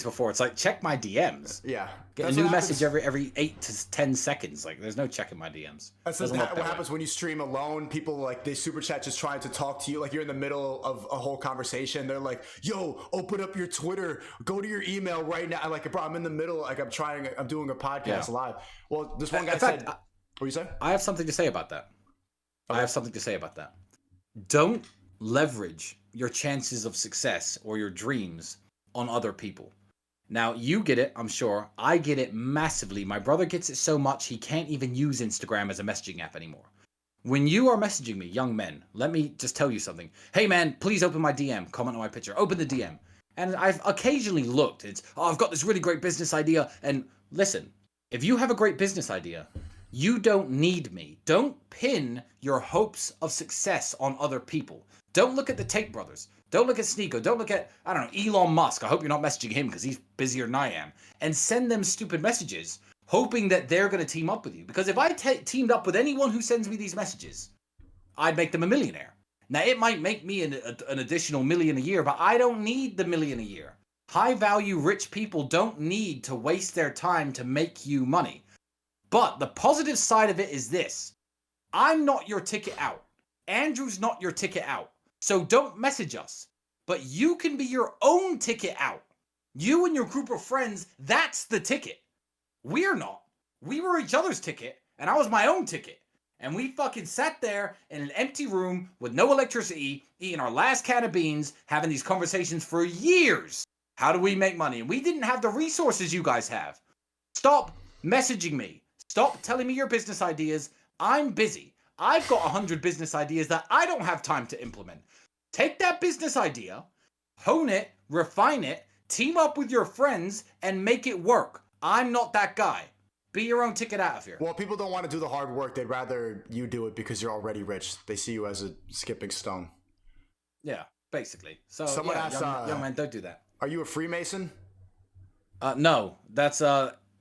before. It's like, check my DMs. Yeah. Get a new message every 8 to 10 seconds. Like, there's no checking my DMs. That's what happens when you stream alone. People like they super chat just trying to talk to you. Like you're in the middle of a whole conversation. They're like, "Yo, open up your Twitter. Go to your email right now." I'm like, bro, I'm in the middle. Like I'm doing a podcast live. Well, this one guy said, "What you say?" I have something to say about that. Don't leverage your chances of success or your dreams on other people. Now, you get it, I'm sure. I get it massively. My brother gets it so much, he can't even use Instagram as a messaging app anymore. When you are messaging me, young men, let me just tell you something. Hey, man, please open my DM. Comment on my picture. Open the DM. And I've occasionally looked. I've got this really great business idea. And listen, if you have a great business idea, you don't need me. Don't pin your hopes of success on other people. Don't look at the Tate brothers. Don't look at Sneako. Don't look at, Elon Musk. I hope you're not messaging him because he's busier than I am. And send them stupid messages, hoping that they're going to team up with you. Because if I teamed up with anyone who sends me these messages, I'd make them a millionaire. Now, it might make me an additional $1 million a year, but I don't need the $1 million a year. High-value, rich people don't need to waste their time to make you money. But the positive side of it is this. I'm not your ticket out. Andrew's not your ticket out. So don't message us, but you can be your own ticket out. You and your group of friends, that's the ticket. We're not. We were each other's ticket, and I was my own ticket. And we fucking sat there in an empty room with no electricity, eating our last can of beans, having these conversations for years. How do we make money? And we didn't have the resources you guys have. Stop messaging me. Stop telling me your business ideas. I'm busy. I've got 100 business ideas that I don't have time to implement. Take that business idea, hone it, refine it, team up with your friends, and make it work. I'm not that guy. Be your own ticket out of here. Well, people don't want to do the hard work. They'd rather you do it because you're already rich. They see you as a skipping stone. Yeah, basically. So, someone asked, young man, don't do that. Are you a Freemason? No, that's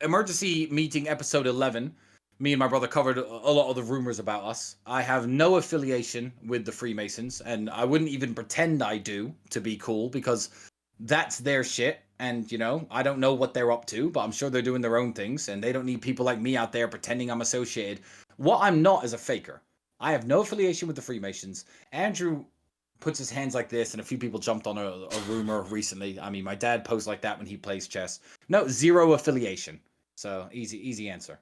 emergency meeting episode 11, me and my brother covered a lot of the rumors about us. I have no affiliation with the Freemasons, and I wouldn't even pretend I do to be cool, because that's their shit. And, you know, I don't know what they're up to, but I'm sure they're doing their own things, and they don't need people like me out there pretending I'm associated. What I'm not is a faker. I have no affiliation with the Freemasons. Andrew puts his hands like this, and a few people jumped on a rumor recently. I mean, my dad posed like that when he plays chess. No, zero affiliation. So, easy answer.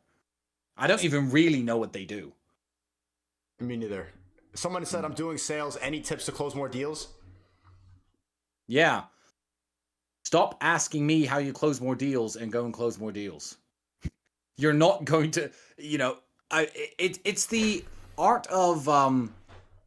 I don't even really know what they do. Me neither. Someone said, I'm doing sales. Any tips to close more deals? Yeah. Stop asking me how you close more deals and go and close more deals. You're not going to, you know, it's the art of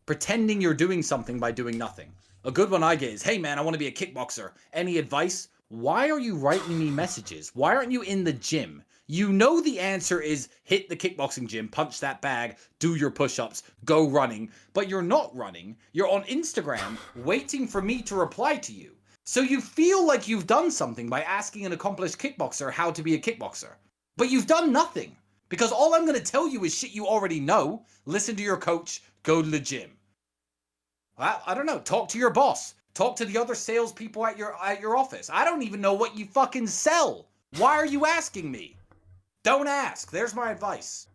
pretending you're doing something by doing nothing. A good one I get is, hey man, I want to be a kickboxer. Any advice? Why are you writing me messages? Why aren't you in the gym? You know the answer is hit the kickboxing gym, punch that bag, do your push-ups, go running, but you're not running. You're on Instagram waiting for me to reply to you. So you feel like you've done something by asking an accomplished kickboxer how to be a kickboxer. But you've done nothing. Because all I'm going to tell you is shit you already know. Listen to your coach, go to the gym. I don't know, talk to your boss. Talk to the other salespeople at your office. I don't even know what you fucking sell. Why are you asking me? Don't ask. There's my advice.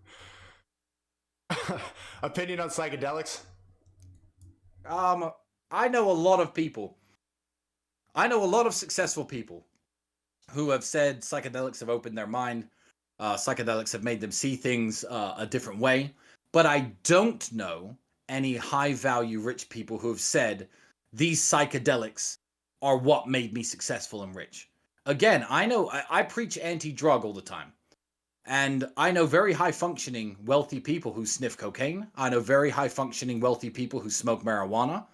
Opinion on psychedelics? I know a lot of people. I know a lot of successful people who have said psychedelics have opened their mind. Psychedelics have made them see things a different way. But I don't know any high-value rich people who have said these psychedelics are what made me successful and rich. Again, I preach anti-drug all the time. And I know very high-functioning, wealthy people who sniff cocaine. I know very high-functioning, wealthy people who smoke marijuana.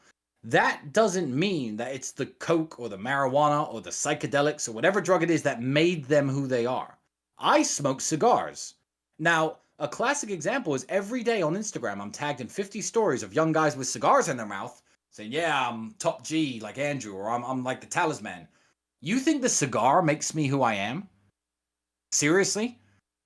That doesn't mean that it's the coke or the marijuana or the psychedelics or whatever drug it is that made them who they are. I smoke cigars. Now, a classic example is every day on Instagram, I'm tagged in 50 stories of young guys with cigars in their mouth saying, yeah, I'm top G like Andrew, or I'm like the talisman. You think the cigar makes me who I am? Seriously?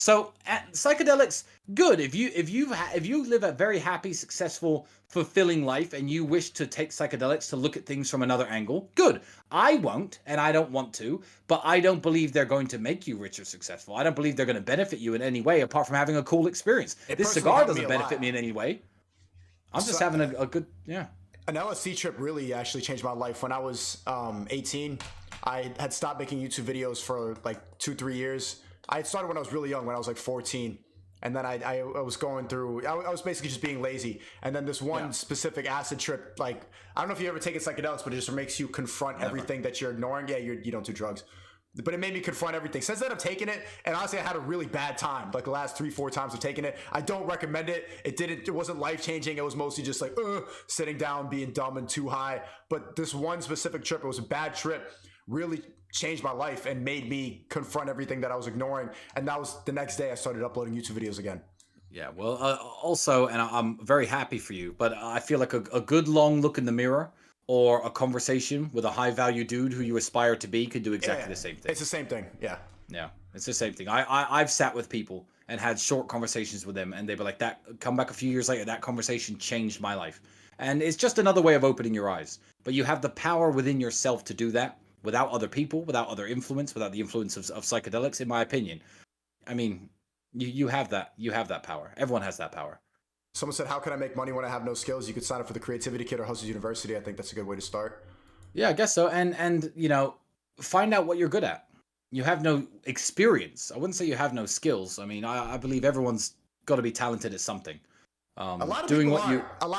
So psychedelics, good. If you live a very happy, successful, fulfilling life and you wish to take psychedelics to look at things from another angle, good. I won't, and I don't want to, but I don't believe they're going to make you rich or successful. I don't believe they're going to benefit you in any way apart from having a cool experience. This cigar doesn't benefit me in any way. I'm just having a good, yeah. An LSD trip really actually changed my life. When I was 18, I had stopped making YouTube videos for like 2-3 years. I had started when I was really young, when I was like 14. And then I was going through, I was basically just being lazy. And then this one specific acid trip, like, I don't know if you ever taken psychedelics, but it just makes you confront everything that you're ignoring. Yeah, you don't do drugs. But it made me confront everything. Since then, I've taken it, and honestly, I had a really bad time. Like the last 3-4 times I've taken it. I don't recommend it. It wasn't life-changing. It was mostly just like, sitting down, being dumb and too high. But this one specific trip, it was a bad trip, really changed my life and made me confront everything that I was ignoring. And that was the next day I started uploading YouTube videos again. Yeah, well, also, and I'm very happy for you, but I feel like a good long look in the mirror or a conversation with a high-value dude who you aspire to be could do exactly the same thing. It's the same thing, yeah. Yeah, it's the same thing. I've sat with people and had short conversations with them, and they were like, that, come back a few years later, that conversation changed my life. And it's just another way of opening your eyes. But you have the power within yourself to do that without other people, without other influence, without the influence of psychedelics, in my opinion. I mean, you have that. You have that power. Everyone has that power. Someone said, how can I make money when I have no skills? You could sign up for the Creativity Kit or Hustle University. I think that's a good way to start. Yeah, I guess so. And you know, find out what you're good at. You have no experience. I wouldn't say you have no skills. I mean, I believe everyone's got to be talented at something. A lot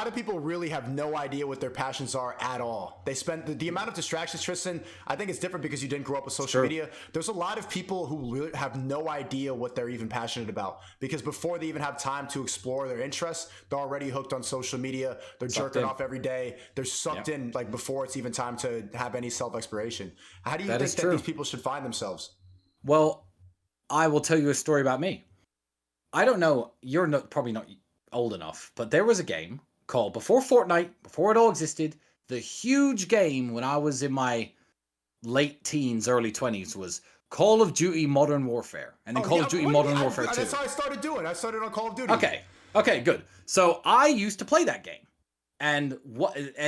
of people really have no idea what their passions are at all. They spend the amount of distractions, Tristan. I think it's different because you didn't grow up with social media. There's a lot of people who really have no idea what they're even passionate about, because before they even have time to explore their interests, they're already hooked on social media. They're jerking off every day. They're sucked in like before it's even time to have any self-exploration. How do you think that these people should find themselves? Well, I will tell you a story about me. I don't know. You're probably not old enough, but there was a game called, before Fortnite, before it all existed, the huge game when I was in my late teens, early 20s was Call of Duty Modern Warfare, and then Call of Duty Modern Warfare 2. That's how I started doing. I started on Call of Duty. Okay, good. So I used to play that game, and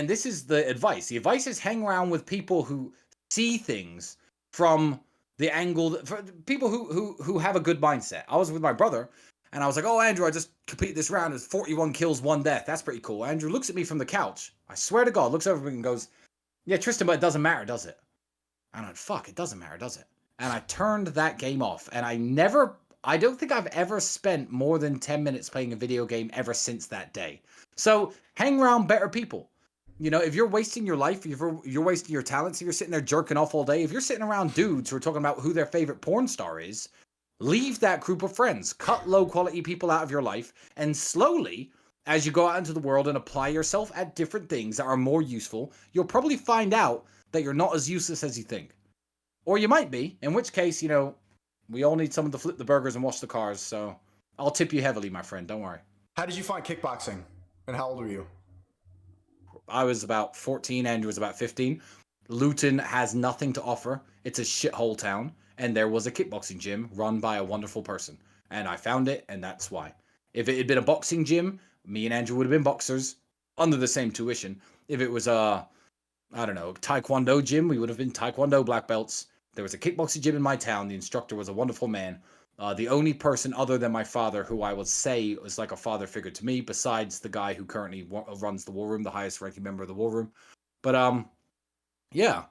this is the advice. The advice is hang around with people who see things from the angle for people who have a good mindset. I was with my brother, and I was like, "Oh, Andrew, I just completed this round. It's 41 kills, 1 death. That's pretty cool." Andrew looks at me from the couch. I swear to God, looks over at me and goes, "Yeah, Tristan, but it doesn't matter, does it?" And I went, "Fuck, it doesn't matter, does it?" And I turned that game off, and I don't think I've ever spent more than 10 minutes playing a video game ever since that day. So hang around better people. You know, if you're wasting your life, if you're wasting your talents, if you're sitting there jerking off all day, if you're sitting around dudes who are talking about who their favorite porn star is, leave that group of friends. Cut low quality people out of your life, and slowly, as you go out into the world and apply yourself at different things that are more useful, you'll probably find out that you're not as useless as you think. Or you might be, in which case, you know, we all need someone to flip the burgers and wash the cars, so I'll tip you heavily, my friend, don't worry. How did you find kickboxing, and how old were you? I was about 14, Andrew was about 15. Luton has nothing to offer. It's a shithole town, and there was a kickboxing gym run by a wonderful person. And I found it, and that's why. If it had been a boxing gym, me and Andrew would have been boxers under the same tuition. If it was a, I don't know, taekwondo gym, we would have been taekwondo black belts. There was a kickboxing gym in my town. The instructor was a wonderful man. The only person other than my father who I would say was like a father figure to me, besides the guy who currently runs the War Room, the highest ranking member of the War Room. But yeah,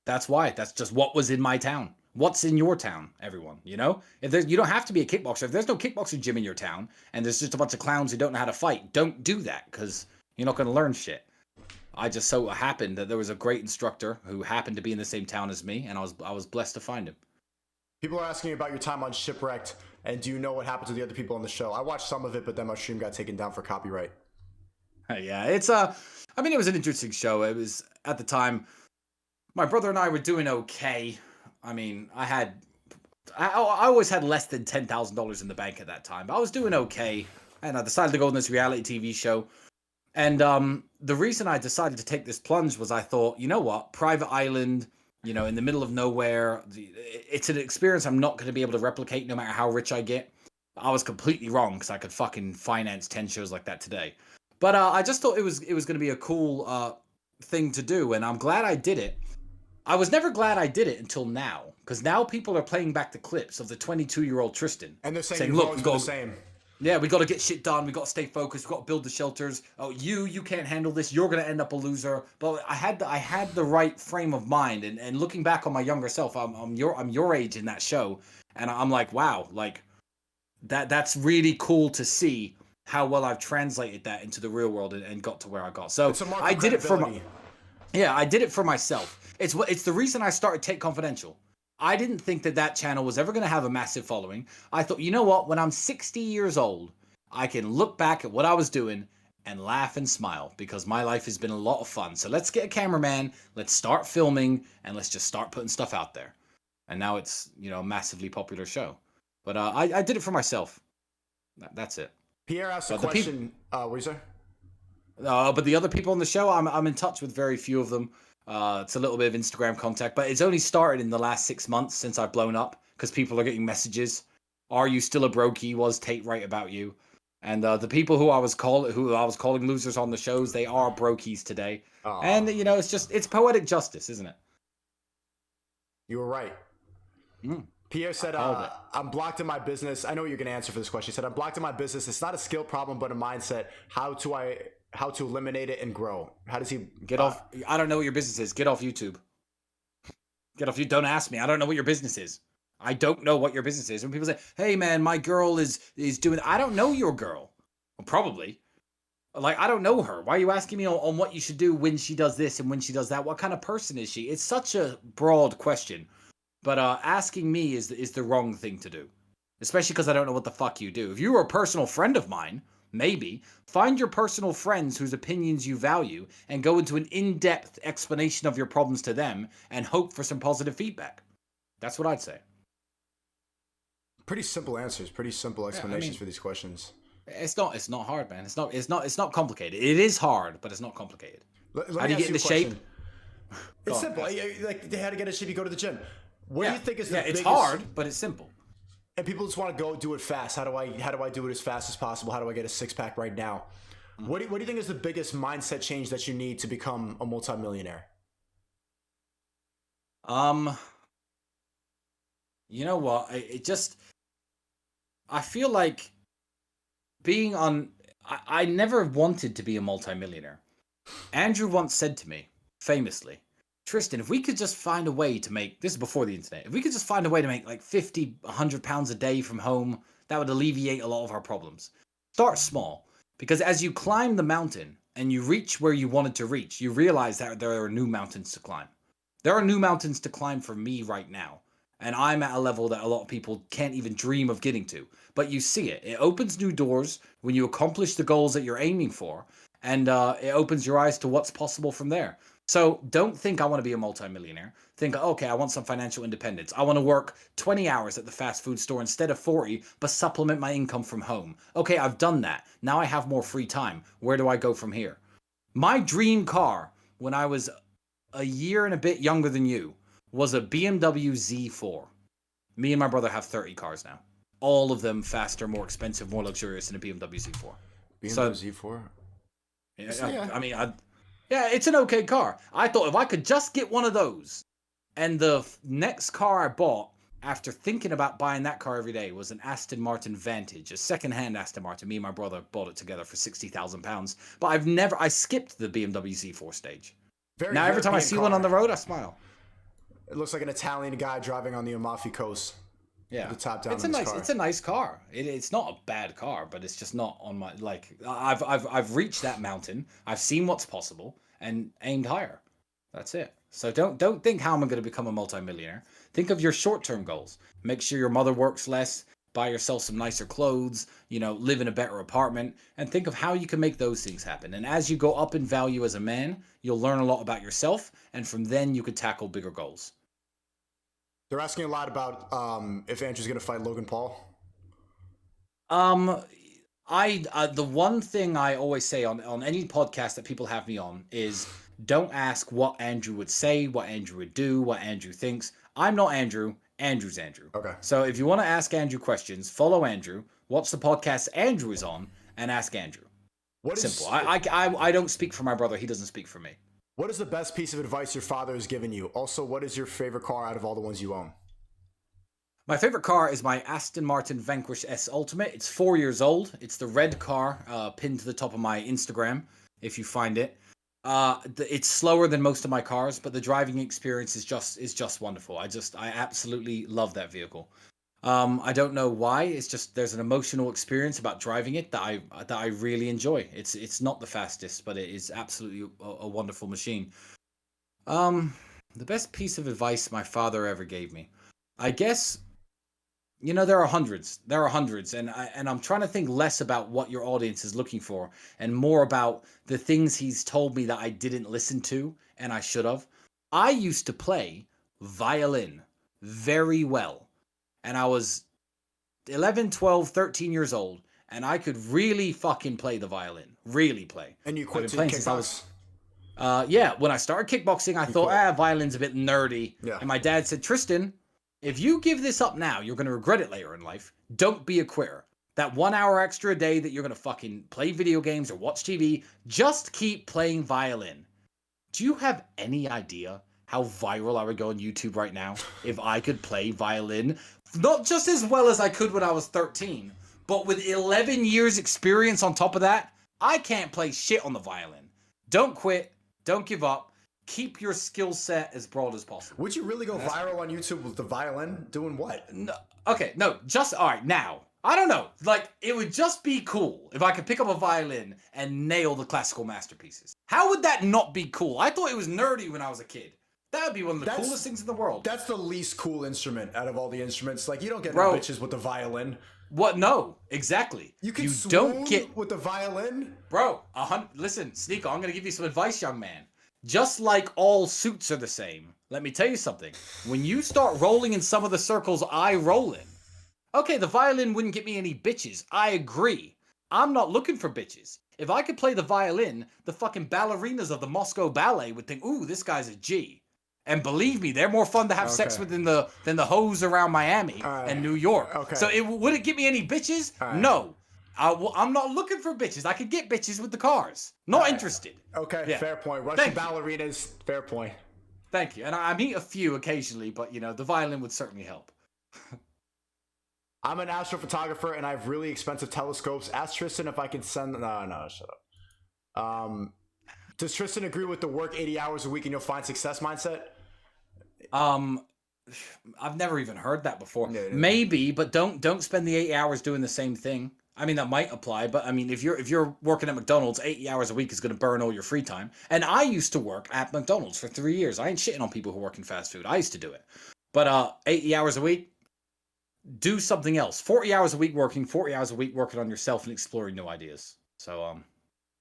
that's why. That's just what was in my town. What's in your town, everyone? You know, you don't have to be a kickboxer. If there's no kickboxing gym in your town and there's just a bunch of clowns who don't know how to fight, don't do that because you're not going to learn shit. I just so happened that there was a great instructor who happened to be in the same town as me, and I was blessed to find him. People are asking you about your time on Shipwrecked, and do you know what happened to the other people on the show? I watched some of it, but then my stream got taken down for copyright. Yeah, it's I mean, it was an interesting show. It was, at the time, my brother and I were doing okay. I mean, I always had less than $10,000 in the bank at that time, but I was doing okay, and I decided to go on this reality TV show. And the reason I decided to take this plunge was I thought, you know what, private island, you know, in the middle of nowhere, it's an experience I'm not going to be able to replicate no matter how rich I get. I was completely wrong because I could fucking finance 10 shows like that today. But I just thought it was going to be a cool thing to do, and I'm glad I did it. I was never glad I did it until now, because now people are playing back the clips of the 22-year-old Tristan. And they're saying look, we got the same. Yeah, we got to get shit done. We got to stay focused. We got to build the shelters. Oh, you can't handle this. You're going to end up a loser. But I had the right frame of mind. And looking back on my younger self, I'm your age in that show, and I'm like, wow, like that's really cool to see how well I've translated that into the real world and got to where I got. So I did it I did it for myself. It's the reason I started Tate Confidential. I didn't think that channel was ever going to have a massive following. I thought, you know what? When I'm 60 years old, I can look back at what I was doing and laugh and smile because my life has been a lot of fun. So let's get a cameraman, let's start filming, and let's just start putting stuff out there. And now it's, you know, a massively popular show. But I did it for myself. That's it. Pierre asked a question. What do you say? But the other people on the show, I'm in touch with very few of them. It's a little bit of Instagram contact, but it's only started in the last 6 months since I've blown up because people are getting messages. Are you still a brokey? Was Tate right about you? And the people who I was calling losers on the shows, they are brokies today. Aww. And you know, it's poetic justice, isn't it? You were right. Pierre said, I'm blocked in my business. I know you're going to answer for this question. He said, I'm blocked in my business. It's not a skill problem, but a mindset. How to eliminate it and grow. How does he get off? I don't know what your business is. Get off YouTube. Get off you. Don't ask me. I don't know what your business is. I don't know what your business is. When people say, hey man, my girl is doing, I don't know your girl. Well, probably. Like, I don't know her. Why are you asking me on what you should do when she does this and when she does that? What kind of person is she? It's such a broad question. But asking me is the wrong thing to do. Especially because I don't know what the fuck you do. If you were a personal friend of mine, maybe find your personal friends whose opinions you value and go into an in-depth explanation of your problems to them and hope for some positive feedback. That's what I'd say. Pretty simple answers, pretty simple explanations for these questions. It's not hard, man. It's not complicated. It is hard, but it's not complicated. How do you get into shape? It's simple. Like, they had to get in shape, you go to the gym. What do you think is the it's biggest... hard, but it's simple. And people just want to go do it fast. How do I do it as fast as possible? How do I get a six-pack right now? What do you think is the biggest mindset change that you need to become a multimillionaire? You know what? I feel like being on. I never wanted to be a multimillionaire. Andrew once said to me, famously, Tristan, if we could just find a way to make, this is before the internet, if we could just find a way to make like 50, 100 pounds a day from home, that would alleviate a lot of our problems. Start small, because as you climb the mountain and you reach where you wanted to reach, you realize that there are new mountains to climb. There are new mountains to climb for me right now. And I'm at a level that a lot of people can't even dream of getting to. But you see it. It opens new doors when you accomplish the goals that you're aiming for. And it opens your eyes to what's possible from there. So don't think I want to be a multimillionaire. Think, okay, I want some financial independence. I want to work 20 hours at the fast food store instead of 40, but supplement my income from home. Okay, I've done that. Now I have more free time. Where do I go from here? My dream car when I was a year and a bit younger than you was a BMW Z4. Me and my brother have 30 cars now. All of them faster, more expensive, more luxurious than a BMW Z4. BMW Z4? Yeah, it's an okay car. I thought if I could just get one of those, and the next car I bought after thinking about buying that car every day was an Aston Martin Vantage, a second-hand Aston Martin. Me and my brother bought it together for £60,000. But I skipped the BMW Z4 stage. Now every time I see one on the road, I smile. It looks like an Italian guy driving on the Amalfi Coast. Yeah, the top down. It's a nice car. It's not a bad car, but it's just not on my like. I've reached that mountain. I've seen what's possible and aimed higher. That's it. So don't think how am I going to become a multimillionaire. Think of your short-term goals. Make sure your mother works less. Buy yourself some nicer clothes. Live in a better apartment, and think of how you can make those things happen. And as you go up in value as a man, you'll learn a lot about yourself, and from then you could tackle bigger goals. They're asking a lot about if Andrew's going to fight Logan Paul. The one thing I always say on any podcast that people have me on is don't ask what Andrew would say, what Andrew would do, what Andrew thinks. I'm not Andrew. Andrew's Andrew. Okay. So if you want to ask Andrew questions, follow Andrew, watch the podcast Andrew is on, and ask Andrew. Simple. I don't speak for my brother. He doesn't speak for me. What is the best piece of advice your father has given you? Also, what is your favorite car out of all the ones you own? My favorite car is my Aston Martin Vanquish S Ultimate. It's 4 years old. It's the red car pinned to the top of my Instagram, if you find it. It's slower than most of my cars, but the driving experience is just wonderful. I absolutely love that vehicle. I don't know why. It's just there's an emotional experience about driving it that I really enjoy. It's not the fastest, but it is absolutely a wonderful machine. The best piece of advice my father ever gave me, I guess. There are hundreds. And I'm trying to think less about what your audience is looking for and more about the things he's told me that I didn't listen to and I should have. I used to play violin very well. And I was 11, 12, 13 years old, and I could really fucking play the violin. Really play. And you quit kickboxing? When I started kickboxing, I thought, violin's a bit nerdy. Yeah. And my dad said, Tristan, if you give this up now, you're going to regret it later in life. Don't be a quitter. That 1 hour extra a day that you're going to fucking play video games or watch TV, just keep playing violin. Do you have any idea how viral I would go on YouTube right now if I could play violin? Not just as well as I could when I was 13, but with 11 years experience on top of that, I can't play shit on the violin. Don't quit. Don't give up. Keep your skill set as broad as possible. Would you really go viral on YouTube with the violin? Doing what? No, okay, no, just, all right, now. I don't know. It would just be cool if I could pick up a violin and nail the classical masterpieces. How would that not be cool? I thought it was nerdy when I was a kid. That would be one of the coolest things in the world. That's the least cool instrument out of all the instruments. You don't get no bitches with the violin. What? No, exactly. You don't get with the violin? Bro, listen, Sneako, I'm going to give you some advice, young man. Just like all suits are the same, let me tell you something. When you start rolling in some of the circles I roll in, okay, the violin wouldn't get me any bitches. I agree. I'm not looking for bitches. If I could play the violin, the fucking ballerinas of the Moscow Ballet would think, ooh, this guy's a G. And believe me, they're more fun to have sex with than the hoes around Miami and New York. Okay. So would it get me any bitches? No. I'm not looking for bitches. I could get bitches with the cars. Not interested. Okay, Yeah. fair point. Russian ballerinas, fair point. Thank you. And I meet a few occasionally, but the violin would certainly help. I'm an astrophotographer and I have really expensive telescopes. Ask Tristan if I can send. No, shut up. Does Tristan agree with the work 80 hours a week and you'll find success mindset? I've never even heard that before. Yeah. Maybe, but don't spend the 8 hours doing the same thing. I mean, that might apply, but I mean, if you're working at McDonald's, 80 hours a week is going to burn all your free time. And I used to work at McDonald's for 3 years. I ain't shitting on people who work in fast food. I used to do it. But 80 hours a week, do something else. 40 hours a week working, 40 hours a week working on yourself and exploring new ideas. So,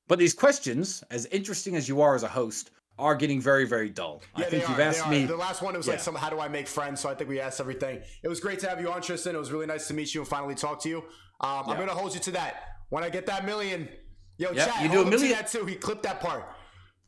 but these questions, as interesting as you are as a host, are getting very, very dull. Yeah, I think you've asked me. The last one, it was like how do I make friends? So I think we asked everything. It was great to have you on, Tristan. It was really nice to meet you and finally talk to you. I'm going to hold you to that. When I get that million, chat, you do $1 million. That too. He clipped that part.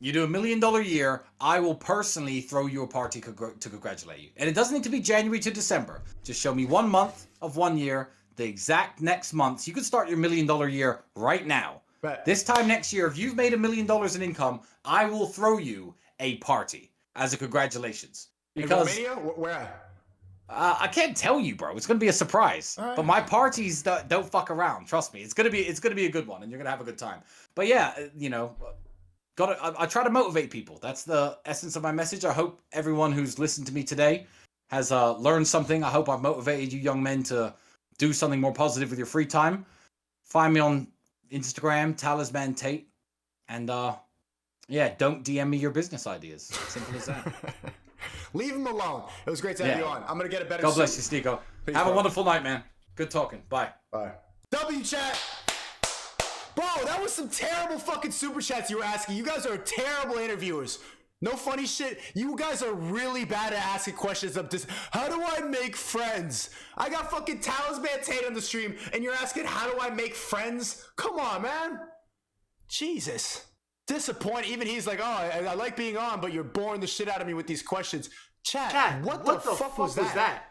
You do $1 million a year, I will personally throw you a party to congratulate you. And it doesn't need to be January to December. Just show me 1 month of 1 year, the exact next month. You could start your $1 million year right now. Right. This time next year, if you've made $1 million in income, I will throw you a party as a congratulations. Because in Romania? Where at? I can't tell you, bro. It's gonna be a surprise. Right. But my parties don't fuck around. Trust me. It's gonna be a good one, and you're gonna have a good time. But yeah, I try to motivate people. That's the essence of my message. I hope everyone who's listened to me today has learned something. I hope I've motivated you young men to do something more positive with your free time. Find me on Instagram, Talisman Tate, and don't DM me your business ideas. Simple as that. Leave him alone. It was great to have you on. I'm gonna get a better. God bless you, Sneako. Have a wonderful night, man. Good talking. Bye. Bye. W chat. Bro, that was some terrible fucking super chats you were asking. You guys are terrible interviewers. No funny shit. You guys are really bad at asking questions of this. How do I make friends? I got fucking Talisman Tate on the stream, and you're asking how do I make friends? Come on, man. Jesus. Disappointed. Even he's like, oh, I like being on, but you're boring the shit out of me with these questions. Chat, what the fuck was that?